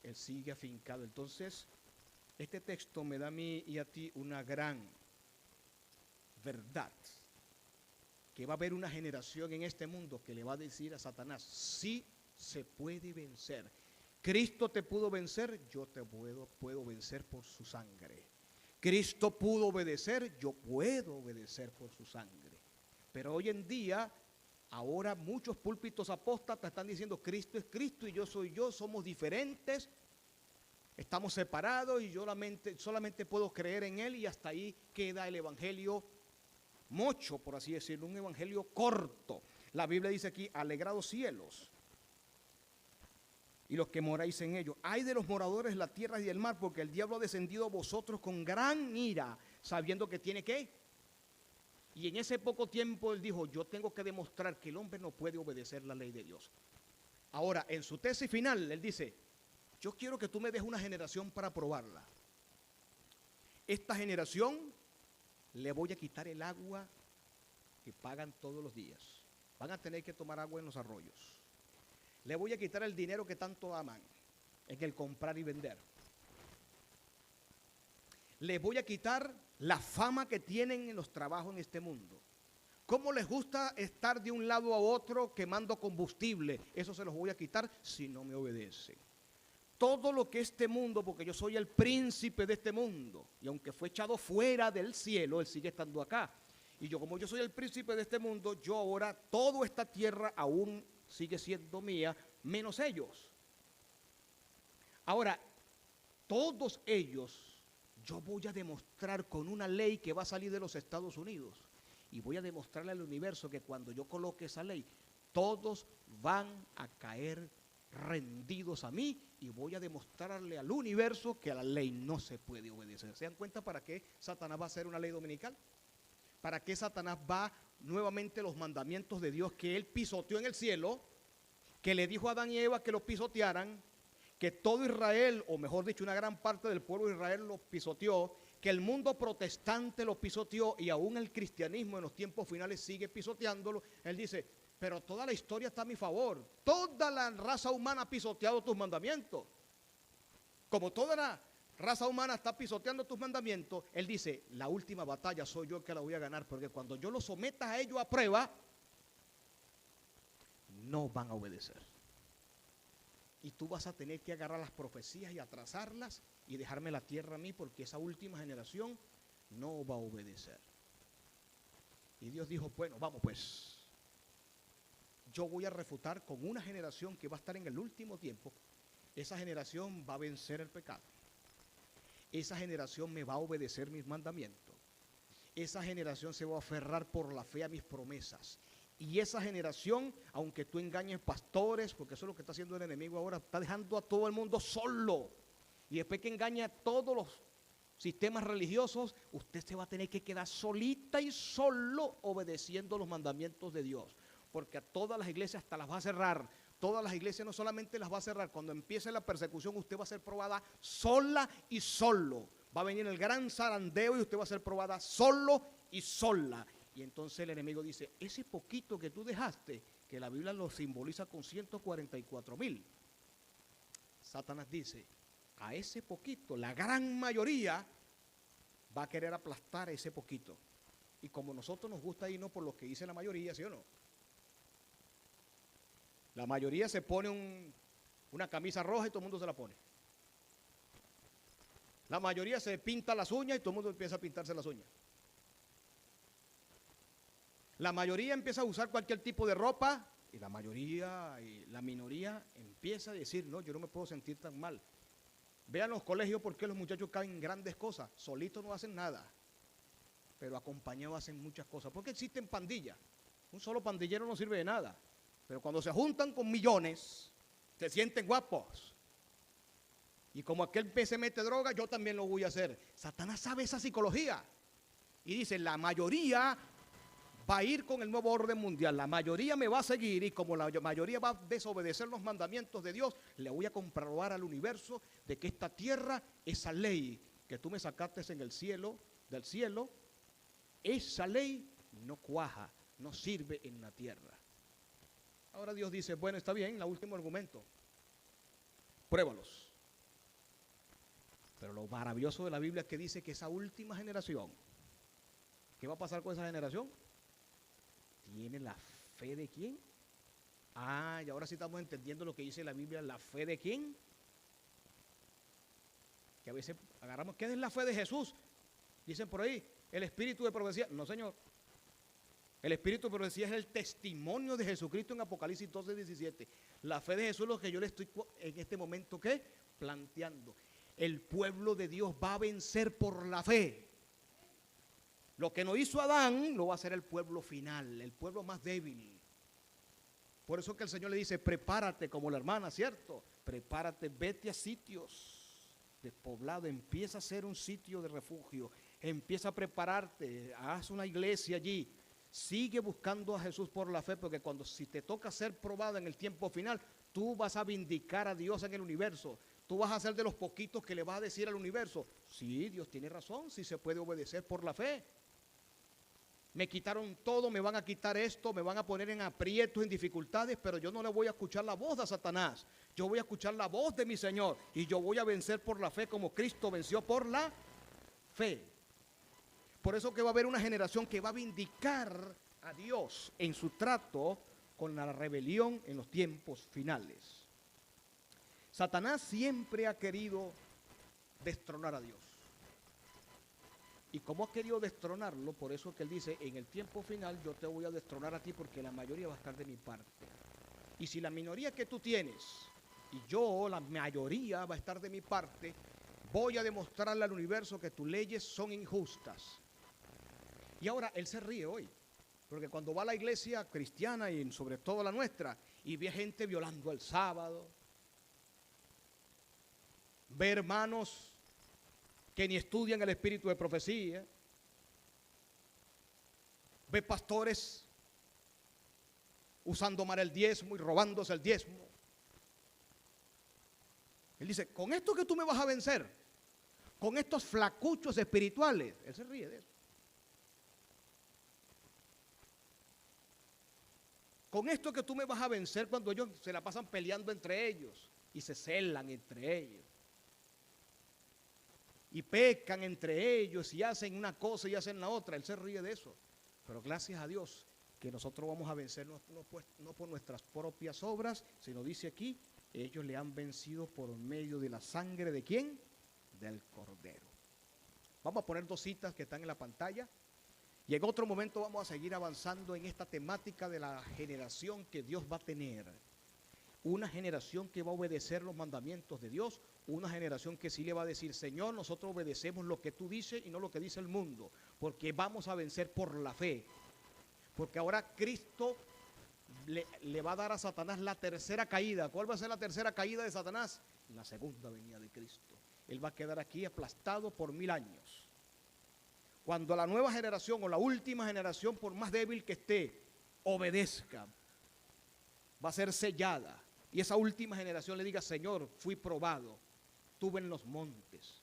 B: él sigue afincado. Entonces, este texto me da a mí y a ti una gran verdad que va a haber una generación en este mundo que le va a decir a Satanás, sí se puede vencer. Cristo te pudo vencer, yo te puedo vencer por su sangre. Cristo pudo obedecer, yo puedo obedecer por su sangre. Pero hoy en día, ahora muchos púlpitos apóstatas están diciendo Cristo es Cristo y yo soy yo, somos diferentes, estamos separados y yo solamente puedo creer en Él y hasta ahí queda el evangelio mocho, por así decirlo, un evangelio corto. La Biblia dice aquí, alegrados cielos y los que moráis en ellos. Ay de los moradores de la tierra y del mar, porque el diablo ha descendido a vosotros con gran ira, sabiendo que tiene que. Y en ese poco tiempo él dijo, yo tengo que demostrar que el hombre no puede obedecer la ley de Dios. Ahora, en su tesis final, él dice, yo quiero que tú me des una generación para probarla. Esta generación le voy a quitar el agua que pagan todos los días. Van a tener que tomar agua en los arroyos. Le voy a quitar el dinero que tanto aman en el comprar y vender. Les voy a quitar la fama que tienen en los trabajos en este mundo. ¿Cómo les gusta estar de un lado a otro quemando combustible? Eso se los voy a quitar si no me obedecen. Todo lo que este mundo, porque yo soy el príncipe de este mundo, y aunque fue echado fuera del cielo, él sigue estando acá. Y yo, como yo soy el príncipe de este mundo, yo ahora, toda esta tierra aún sigue siendo mía, menos ellos. Ahora, todos ellos, yo voy a demostrar con una ley que va a salir de los Estados Unidos, y voy a demostrarle al universo que cuando yo coloque esa ley, todos van a caer rendidos a mí y voy a demostrarle al universo que a la ley no se puede obedecer. ¿Se dan cuenta para qué Satanás va a hacer una ley dominical? ¿Para qué Satanás va nuevamente los mandamientos de Dios que él pisoteó en el cielo, que le dijo a Adán y Eva que los pisotearan, que todo Israel, o mejor dicho, una gran parte del pueblo de Israel los pisoteó, que el mundo protestante los pisoteó y aún el cristianismo en los tiempos finales sigue pisoteándolo? Él dice, pero toda la historia está a mi favor. Toda la raza humana ha pisoteado tus mandamientos. Como toda la raza humana está pisoteando tus mandamientos, él dice, la última batalla soy yo el que la voy a ganar, porque cuando yo los someta a ellos a prueba, no van a obedecer. Y tú vas a tener que agarrar las profecías y atrasarlas y dejarme la tierra a mí, porque esa última generación no va a obedecer. Y Dios dijo, bueno, vamos pues. Yo voy a refutar con una generación que va a estar en el último tiempo. Esa generación va a vencer el pecado. Esa generación me va a obedecer mis mandamientos. Esa generación se va a aferrar por la fe a mis promesas. Y esa generación, aunque tú engañes pastores, porque eso es lo que está haciendo el enemigo ahora, está dejando a todo el mundo solo. Y después que engaña a todos los sistemas religiosos, usted se va a tener que quedar solita y solo obedeciendo los mandamientos de Dios. Porque a todas las iglesias hasta las va a cerrar. Todas las iglesias no solamente las va a cerrar, cuando empiece la persecución usted va a ser probada sola y solo. Va a venir el gran zarandeo y usted va a ser probada solo y sola. Y entonces el enemigo dice, ese poquito que tú dejaste, que la Biblia lo simboliza con 144,000. Satanás dice, a ese poquito, la gran mayoría va a querer aplastar ese poquito. Y como nosotros nos gusta irnos por lo que dice la mayoría, ¿sí o no? La mayoría se pone una camisa roja y todo el mundo se la pone. La mayoría se pinta las uñas y todo el mundo empieza a pintarse las uñas. La mayoría empieza a usar cualquier tipo de ropa y la minoría empieza a decir, no, yo no me puedo sentir tan mal. Vean los colegios por qué los muchachos caen en grandes cosas. Solitos no hacen nada, pero acompañados hacen muchas cosas. Porque existen pandillas. Un solo pandillero no sirve de nada. Pero cuando se juntan con millones, se sienten guapos. Y como aquel se mete droga, yo también lo voy a hacer. Satanás sabe esa psicología. Y dice, la mayoría va a ir con el nuevo orden mundial. La mayoría me va a seguir y como la mayoría va a desobedecer los mandamientos de Dios, le voy a comprobar al universo de que esta tierra, esa ley que tú me sacaste en el cielo, del cielo, esa ley no cuaja, no sirve en la tierra. Ahora Dios dice, bueno, está bien, el último argumento, pruébalos. Pero lo maravilloso de la Biblia es que dice que esa última generación ¿Qué va a pasar con esa generación? ¿Tiene la fe de quién? Ah, y ahora sí estamos entendiendo lo que dice la Biblia, la fe de quién. Que a veces agarramos, ¿qué es la fe de Jesús? Dicen por ahí, el espíritu de profecía. No, señor. El espíritu de profecía es el testimonio de Jesucristo en Apocalipsis 12:17. La fe de Jesús es lo que yo le estoy en este momento, ¿qué? Planteando. El pueblo de Dios va a vencer por la fe. Lo que no hizo Adán, lo va a hacer el pueblo final, el pueblo más débil. Por eso que el Señor le dice, prepárate como la hermana, ¿cierto? Prepárate, vete a sitios despoblado, empieza a ser un sitio de refugio, empieza a prepararte, haz una iglesia allí, sigue buscando a Jesús por la fe, porque si te toca ser probado en el tiempo final, tú vas a vindicar a Dios en el universo, tú vas a ser de los poquitos que le vas a decir al universo, sí, Dios tiene razón, sí se puede obedecer por la fe. Me quitaron todo, me van a quitar esto, me van a poner en aprietos, en dificultades, pero yo no le voy a escuchar la voz de Satanás. Yo voy a escuchar la voz de mi Señor y yo voy a vencer por la fe como Cristo venció por la fe. Por eso que va a haber una generación que va a vindicar a Dios en su trato con la rebelión en los tiempos finales. Satanás siempre ha querido destronar a Dios. Y como ha querido destronarlo, por eso que él dice, en el tiempo final yo te voy a destronar a ti porque la mayoría va a estar de mi parte. Y si la minoría que tú tienes y yo, la mayoría, va a estar de mi parte, voy a demostrarle al universo que tus leyes son injustas. Y ahora él se ríe hoy, porque cuando va a la iglesia cristiana y sobre todo la nuestra, y ve gente violando el sábado, ve hermanos que ni estudian el espíritu de profecía, ve pastores usando mal el diezmo y robándose el diezmo. Él dice, con esto que tú me vas a vencer, con estos flacuchos espirituales, él se ríe de eso. Con esto que tú me vas a vencer cuando ellos se la pasan peleando entre ellos y se celan entre ellos. Y pecan entre ellos y hacen una cosa y hacen la otra. Él se ríe de eso. Pero gracias a Dios que nosotros vamos a vencer no por nuestras propias obras, sino dice aquí, ellos le han vencido por medio de la sangre ¿de quién? Del Cordero. Vamos a poner dos citas que están en la pantalla. Y en otro momento vamos a seguir avanzando en esta temática de la generación que Dios va a tener. Una generación que va a obedecer los mandamientos de Dios, una generación que sí le va a decir, Señor, nosotros obedecemos lo que tú dices y no lo que dice el mundo, porque vamos a vencer por la fe. Porque ahora Cristo le va a dar a Satanás la tercera caída. ¿Cuál va a ser la tercera caída de Satanás? La segunda venida de Cristo. Él va a quedar aquí aplastado por 1000 años. Cuando la nueva generación o la última generación, por más débil que esté, obedezca, va a ser sellada. Y esa última generación le diga, Señor, fui probado, estuve en los montes,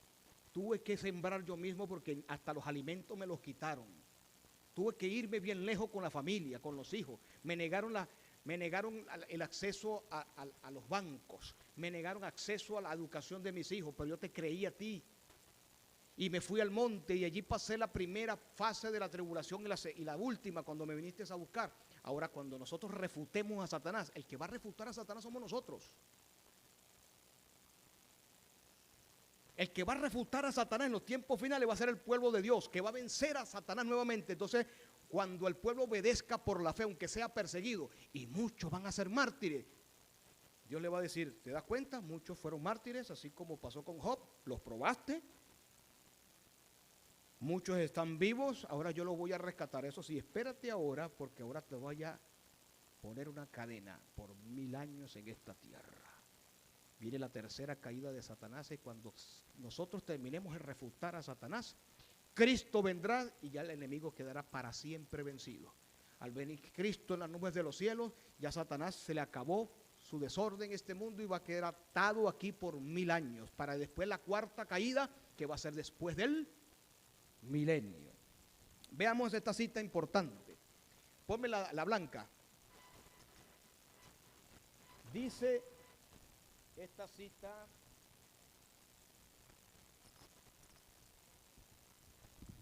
B: tuve que sembrar yo mismo porque hasta los alimentos me los quitaron. Tuve que irme bien lejos con la familia, con los hijos. Me negaron el acceso a los bancos, me negaron acceso a la educación de mis hijos, pero yo te creí a ti. Y me fui al monte y allí pasé la primera fase de la tribulación y la última cuando me viniste a buscar. Ahora cuando nosotros refutemos a Satanás, el que va a refutar a Satanás somos nosotros. El que va a refutar a Satanás en los tiempos finales va a ser el pueblo de Dios, que va a vencer a Satanás nuevamente. Entonces, cuando el pueblo obedezca por la fe, aunque sea perseguido, y muchos van a ser mártires, Dios le va a decir, ¿te das cuenta? Muchos fueron mártires, así como pasó con Job, los probaste. Muchos están vivos, ahora yo los voy a rescatar. Eso sí, espérate ahora, porque ahora te voy a poner una cadena por 1000 años en esta tierra. Viene la tercera caída de Satanás y cuando nosotros terminemos de refutar a Satanás, Cristo vendrá y ya el enemigo quedará para siempre vencido. Al venir Cristo en las nubes de los cielos, ya Satanás se le acabó su desorden en este mundo y va a quedar atado aquí por 1000 años, para después la cuarta caída que va a ser después del milenio. Veamos esta cita importante. Ponme la blanca. Dice esta cita,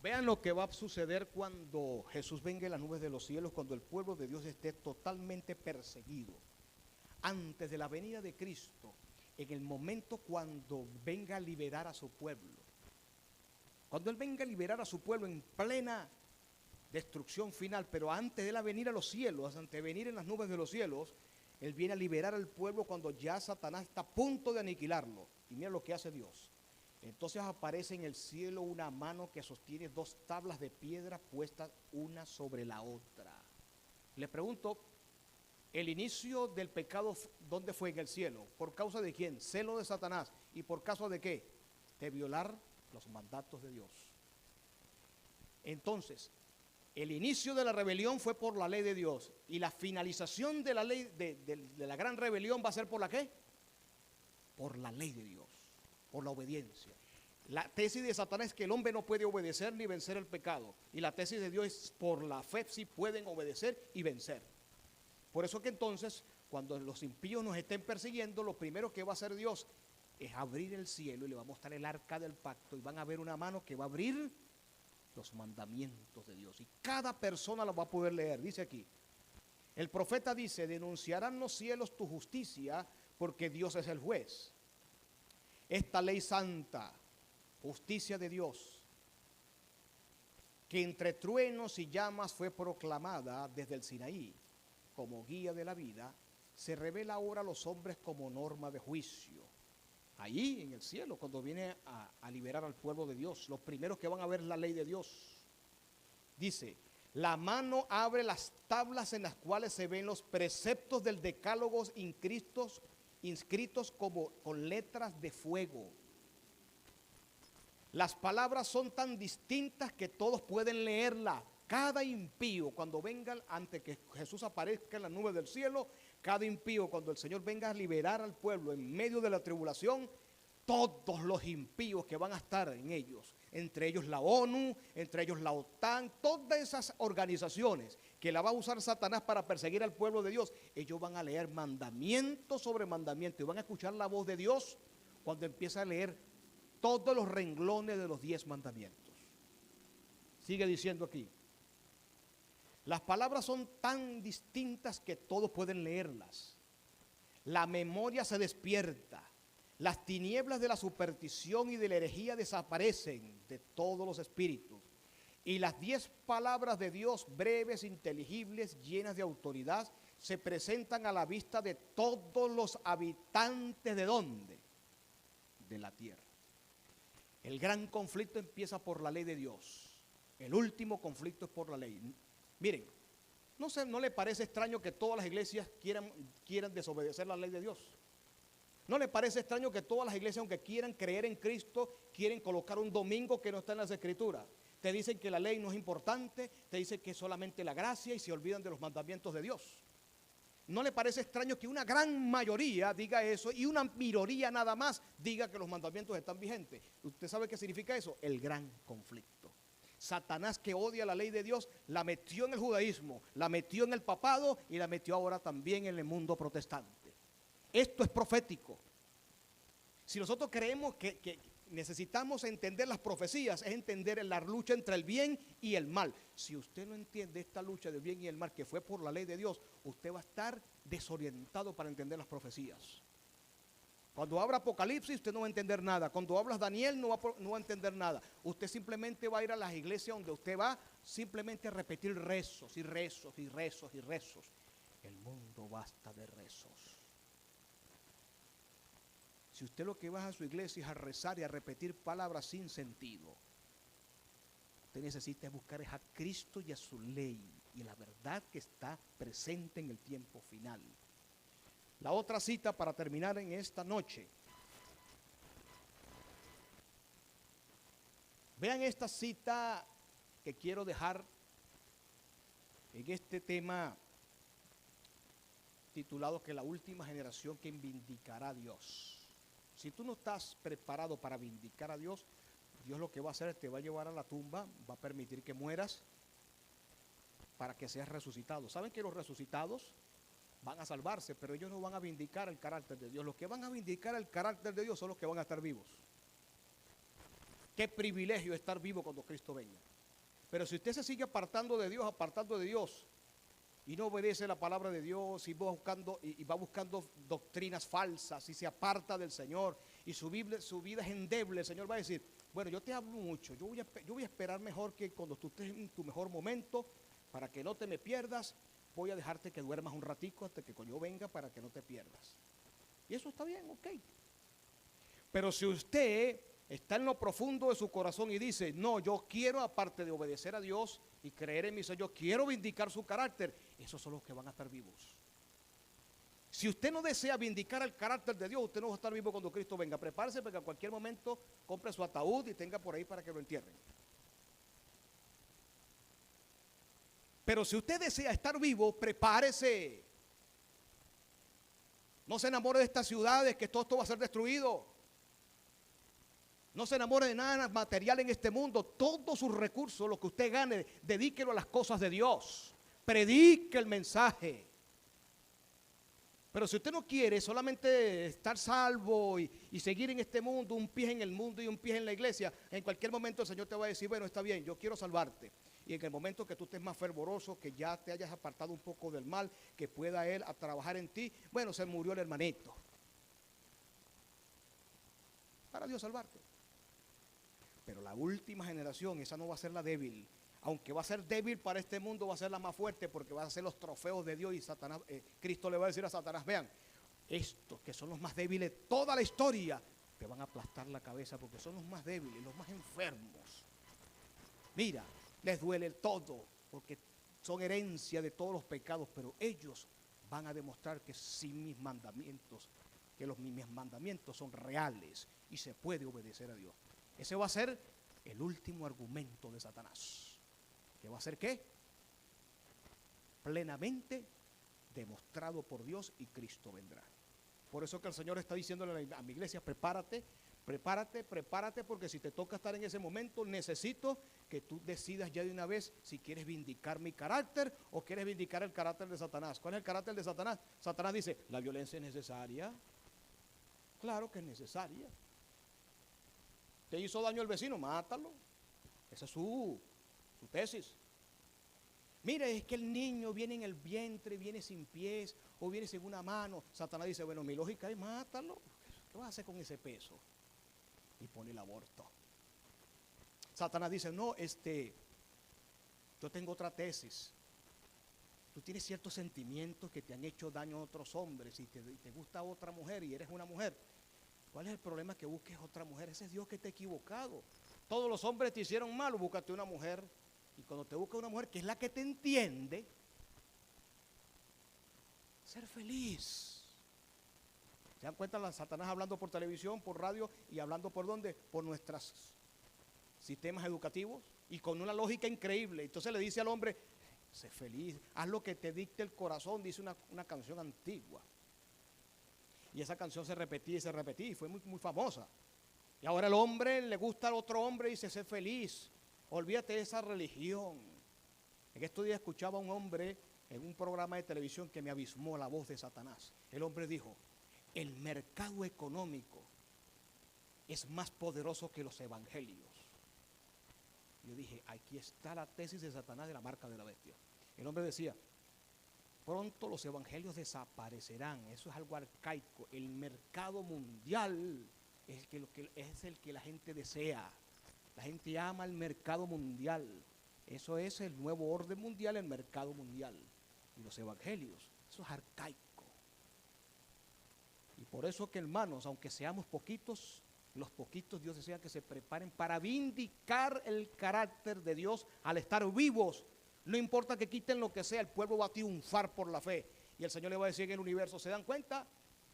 B: Vean lo que va a suceder cuando Jesús venga en las nubes de los cielos, cuando el pueblo de Dios esté totalmente perseguido. Antes de la venida de Cristo, en el momento cuando venga a liberar a su pueblo. Cuando Él venga a liberar a su pueblo en plena destrucción final, pero antes de Él venir a los cielos, antes de venir en las nubes de los cielos, Él viene a liberar al pueblo cuando ya Satanás está a punto de aniquilarlo. Y mira lo que hace Dios. Entonces aparece en el cielo una mano que sostiene dos tablas de piedra puestas una sobre la otra. Le pregunto, el inicio del pecado, ¿dónde fue? En el cielo. ¿Por causa de quién? Celo de Satanás. ¿Y por causa de qué? De violar los mandatos de Dios. Entonces, el inicio de la rebelión fue por la ley de Dios. Y la finalización de la ley, de la gran rebelión, va a ser por la ¿qué? Por la ley de Dios, por la obediencia. La tesis de Satanás es que el hombre no puede obedecer ni vencer el pecado. Y la tesis de Dios es por la fe sí pueden obedecer y vencer. Por eso que entonces, cuando los impíos nos estén persiguiendo, lo primero que va a hacer Dios es abrir el cielo y le va a mostrar el arca del pacto y van a ver una mano que va a abrir los mandamientos de Dios. Y cada persona lo va a poder leer. Dice aquí, el profeta dice, denunciarán los cielos tu justicia porque Dios es el juez. Esta ley santa, justicia de Dios, que entre truenos y llamas fue proclamada desde el Sinaí como guía de la vida, se revela ahora a los hombres como norma de juicio. Allí en el cielo, cuando viene a liberar al pueblo de Dios, los primeros que van a ver la ley de Dios. Dice, la mano abre las tablas en las cuales se ven los preceptos del decálogo inscritos como con letras de fuego. Las palabras son tan distintas que todos pueden leerla. Cada impío, cuando venga, antes que Jesús aparezca en la nube del cielo, cada impío, cuando el Señor venga a liberar al pueblo en medio de la tribulación, todos los impíos que van a estar en ellos, entre ellos la ONU, entre ellos la OTAN, todas esas organizaciones que la va a usar Satanás para perseguir al pueblo de Dios, ellos van a leer mandamiento sobre mandamiento y van a escuchar la voz de Dios cuando empieza a leer todos los renglones de los 10 mandamientos. Sigue diciendo aquí. Las palabras son tan distintas que todos pueden leerlas. La memoria se despierta. Las tinieblas de la superstición y de la herejía desaparecen de todos los espíritus. Y las 10 palabras de Dios, breves, inteligibles, llenas de autoridad, se presentan a la vista de todos los habitantes ¿de dónde? De la tierra. El gran conflicto empieza por la ley de Dios. El último conflicto es por la ley. Miren, ¿no le parece extraño que todas las iglesias quieran desobedecer la ley de Dios? ¿No le parece extraño que todas las iglesias, aunque quieran creer en Cristo, quieren colocar un domingo que no está en las Escrituras? Te dicen que la ley no es importante, te dicen que es solamente la gracia y se olvidan de los mandamientos de Dios. ¿No le parece extraño que una gran mayoría diga eso y una minoría nada más diga que los mandamientos están vigentes? ¿Usted sabe qué significa eso? El gran conflicto. Satanás, que odia la ley de Dios, la metió en el judaísmo, la metió en el papado y la metió ahora también en el mundo protestante. Esto es profético. Si nosotros creemos que necesitamos entender las profecías, es entender la lucha entre el bien y el mal. Si usted no entiende esta lucha del bien y el mal que fue por la ley de Dios, usted va a estar desorientado para entender las profecías. Cuando habla Apocalipsis, usted no va a entender nada. Cuando hablas Daniel, no va a entender nada. Usted simplemente va a ir a las iglesias donde usted va simplemente a repetir rezos y rezos y rezos y rezos. El mundo basta de rezos. Si usted lo que va a su iglesia es a rezar y a repetir palabras sin sentido, usted necesita buscar a Cristo y a su ley y la verdad que está presente en el tiempo final. La otra cita para terminar en esta noche. Vean esta cita que quiero dejar en este tema titulado que la última generación que vindicará a Dios. Si tú no estás preparado para vindicar a Dios, Dios lo que va a hacer es te va a llevar a la tumba, va a permitir que mueras para que seas resucitado. ¿Saben que los resucitados van a salvarse, pero ellos no van a vindicar el carácter de Dios? Los que van a vindicar el carácter de Dios son los que van a estar vivos. Qué privilegio estar vivo cuando Cristo venga. Pero si usted se sigue apartando de Dios, y no obedece la palabra de Dios, y va buscando doctrinas falsas, y se aparta del Señor, y su vida es endeble, el Señor va a decir, bueno, yo te hablo mucho, yo voy a esperar mejor que cuando tú estés en tu mejor momento, para que no te me pierdas, voy a dejarte que duermas un ratico hasta que yo venga para que no te pierdas. Y eso está bien, ok. Pero si usted está en lo profundo de su corazón y dice, no, yo quiero, aparte de obedecer a Dios y creer en mi Señor, quiero vindicar su carácter, esos son los que van a estar vivos. Si usted no desea vindicar el carácter de Dios, usted no va a estar vivo cuando Cristo venga. Prepárese para que a cualquier momento compre su ataúd y tenga por ahí para que lo entierren. Pero si usted desea estar vivo, prepárese. No se enamore de estas ciudades, que todo esto va a ser destruido. No se enamore de nada material en este mundo. Todos sus recursos, lo que usted gane, dedíquelo a las cosas de Dios. Predique el mensaje. Pero si usted no quiere solamente estar salvo y seguir en este mundo, un pie en el mundo y un pie en la iglesia, en cualquier momento el Señor te va a decir, bueno, está bien, yo quiero salvarte. Y en el momento que tú estés más fervoroso, que ya te hayas apartado un poco del mal, que pueda Él a trabajar en ti, bueno, se murió el hermanito. Para Dios salvarte. Pero la última generación, esa no va a ser la débil. Aunque va a ser débil para este mundo, va a ser la más fuerte porque va a ser los trofeos de Dios y Satanás, Cristo le va a decir a Satanás, vean, estos que son los más débiles, toda la historia, te van a aplastar la cabeza porque son los más débiles, los más enfermos. Mira, les duele todo porque son herencia de todos los pecados, pero ellos van a demostrar que sin mis mandamientos, que mis mandamientos son reales y se puede obedecer a Dios. Ese va a ser el último argumento de Satanás. ¿Que va a ser qué? Plenamente demostrado por Dios y Cristo vendrá. Por eso que el Señor está diciéndole a mi iglesia, prepárate, prepárate, prepárate, porque si te toca estar en ese momento, necesito que tú decidas ya de una vez si quieres vindicar mi carácter o quieres vindicar el carácter de Satanás. ¿Cuál es el carácter de Satanás? Satanás dice, la violencia es necesaria. Claro que es necesaria. ¿Te hizo daño el vecino? Mátalo. Esa es su tesis. Mire, es que el niño viene en el vientre, viene sin pies o viene sin una mano. Satanás dice, bueno, mi lógica es mátalo. ¿Qué vas a hacer con ese peso? Y pone el aborto. Satanás dice, no, yo tengo otra tesis. Tú tienes ciertos sentimientos que te han hecho daño a otros hombres y te gusta otra mujer y eres una mujer. ¿Cuál es el problema que busques otra mujer? Ese es Dios que te ha equivocado. Todos los hombres te hicieron mal, búscate una mujer. Y cuando te busca una mujer que es la que te entiende, ser feliz. ¿Se dan cuenta? Satanás hablando por televisión, por radio y hablando por dónde? Por nuestros sistemas educativos y con una lógica increíble. Entonces le dice al hombre, sé feliz, haz lo que te dicte el corazón, dice una canción antigua. Y esa canción se repetía y fue muy, muy famosa. Y ahora el hombre le gusta al otro hombre y dice, sé feliz. Olvídate de esa religión. En estos días escuchaba a un hombre en un programa de televisión que me abismó la voz de Satanás. El hombre dijo, el mercado económico es más poderoso que los evangelios. Yo dije, aquí está la tesis de Satanás de la marca de la bestia. El hombre decía, pronto los evangelios desaparecerán. Eso es algo arcaico. El mercado mundial es el que la gente desea. La gente ama el mercado mundial. Eso es el nuevo orden mundial, el mercado mundial. Y los evangelios, eso es arcaico. Y por eso que, hermanos, aunque seamos poquitos, los poquitos Dios desea que se preparen para vindicar el carácter de Dios al estar vivos. No importa que quiten lo que sea, el pueblo va a triunfar por la fe. Y el Señor le va a decir en el universo, ¿se dan cuenta?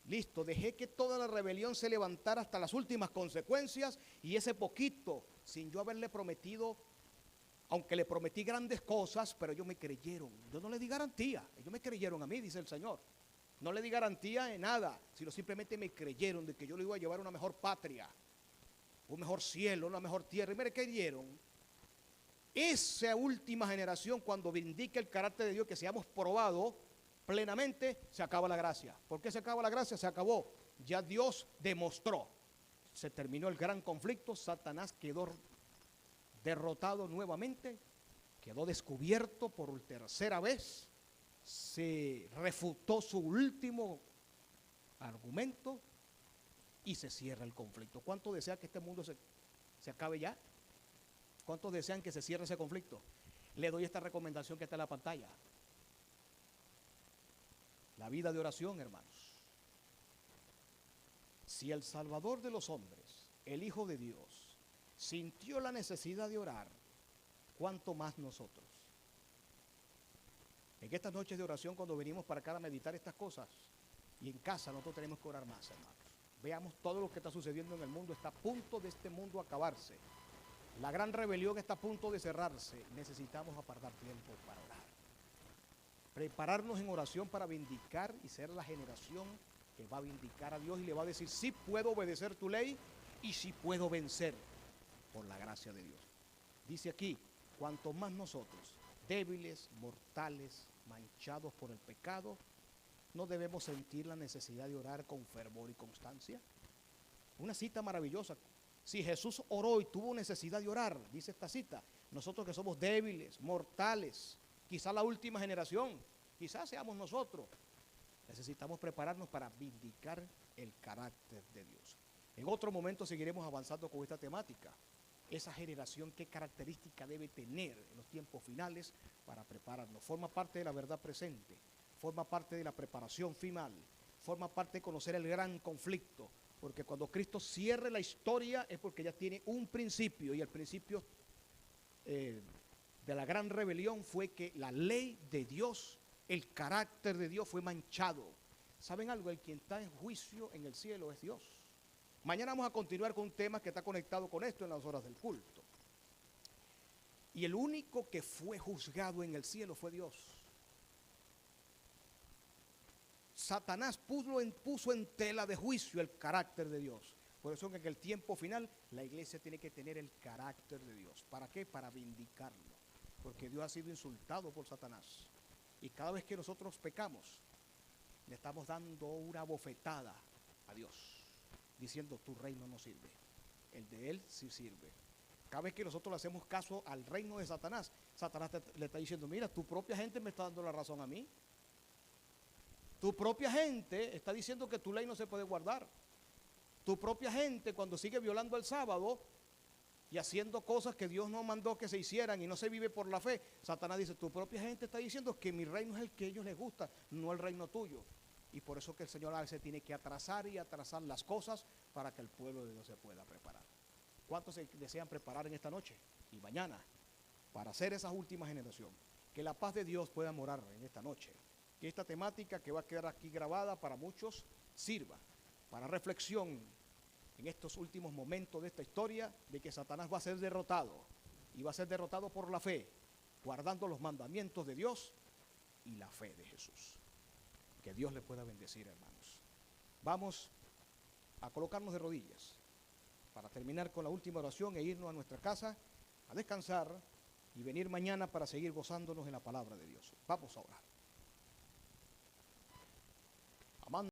B: Listo, dejé que toda la rebelión se levantara hasta las últimas consecuencias y ese poquito, sin yo haberle prometido, aunque le prometí grandes cosas, pero ellos me creyeron. Yo no le di garantía, ellos me creyeron a mí, dice el Señor. No le di garantía de nada, sino simplemente me creyeron de que yo le iba a llevar a una mejor patria, un mejor cielo, una mejor tierra, y me creyeron. Esa última generación, cuando vindique el carácter de Dios, que seamos probados plenamente, se acaba la gracia. ¿Por qué se acaba la gracia? Se acabó. Ya Dios demostró. Se terminó el gran conflicto, Satanás quedó derrotado nuevamente quedó descubierto por tercera vez, se refutó su último argumento y se cierra el conflicto. ¿Cuántos desean que este mundo se acabe ya? ¿Cuántos desean que se cierre ese conflicto? Le doy esta recomendación que está en la pantalla. La vida de oración, hermanos. Si el Salvador de los hombres, el Hijo de Dios, sintió la necesidad de orar, ¿cuánto más nosotros? En estas noches de oración, cuando venimos para acá a meditar estas cosas, y en casa nosotros tenemos que orar más, hermanos. Veamos todo lo que está sucediendo en el mundo. Está a punto de este mundo acabarse. La gran rebelión está a punto de cerrarse. Necesitamos apartar tiempo para orar. Prepararnos en oración para vindicar y ser la generación que va a vindicar a Dios y le va a decir: sí puedo obedecer tu ley y sí puedo vencer por la gracia de Dios. Dice aquí, cuanto más nosotros, débiles, mortales, manchados por el pecado, no debemos sentir la necesidad de orar con fervor y constancia. Una cita maravillosa. Si Jesús oró y tuvo necesidad de orar, dice esta cita, nosotros que somos débiles, mortales, quizá la última generación, quizás seamos nosotros, necesitamos prepararnos para vindicar el carácter de Dios. En otro momento seguiremos avanzando con esta temática. Esa generación, ¿qué característica debe tener en los tiempos finales para prepararnos? Forma parte de la verdad presente, forma parte de la preparación final, forma parte de conocer el gran conflicto, porque cuando Cristo cierre la historia es porque ya tiene un principio, y el principio de la gran rebelión fue que la ley de Dios, el carácter de Dios fue manchado. ¿Saben algo? El quien está en juicio en el cielo es Dios. Mañana vamos a continuar con un tema que está conectado con esto en las horas del culto. Y el único que fue juzgado en el cielo fue Dios. Satanás puso en tela de juicio el carácter de Dios. Por eso en el tiempo final la iglesia tiene que tener el carácter de Dios. ¿Para qué? Para vindicarlo. Porque Dios ha sido insultado por Satanás. Y cada vez que nosotros pecamos, le estamos dando una bofetada a Dios, diciendo: tu reino no sirve, el de Él sí sirve. Cada vez que nosotros le hacemos caso al reino de Satanás, Satanás le está diciendo: mira, tu propia gente me está dando la razón a mí. Tu propia gente está diciendo que tu ley no se puede guardar. Tu propia gente, cuando sigue violando el sábado y haciendo cosas que Dios no mandó que se hicieran y no se vive por la fe, Satanás dice: tu propia gente está diciendo que mi reino es el que a ellos les gusta, no el reino tuyo. Y por eso que el Señor a veces tiene que atrasar y atrasar las cosas para que el pueblo de Dios se pueda preparar. ¿Cuántos se desean preparar en esta noche y mañana para ser esa última generación? Que la paz de Dios pueda morar en esta noche. Que esta temática que va a quedar aquí grabada para muchos sirva para reflexión en estos últimos momentos de esta historia, de que Satanás va a ser derrotado, y va a ser derrotado por la fe, guardando los mandamientos de Dios y la fe de Jesús. Que Dios le pueda bendecir, hermanos. Vamos a colocarnos de rodillas para terminar con la última oración e irnos a nuestra casa a descansar y venir mañana para seguir gozándonos en la palabra de Dios. Vamos a orar.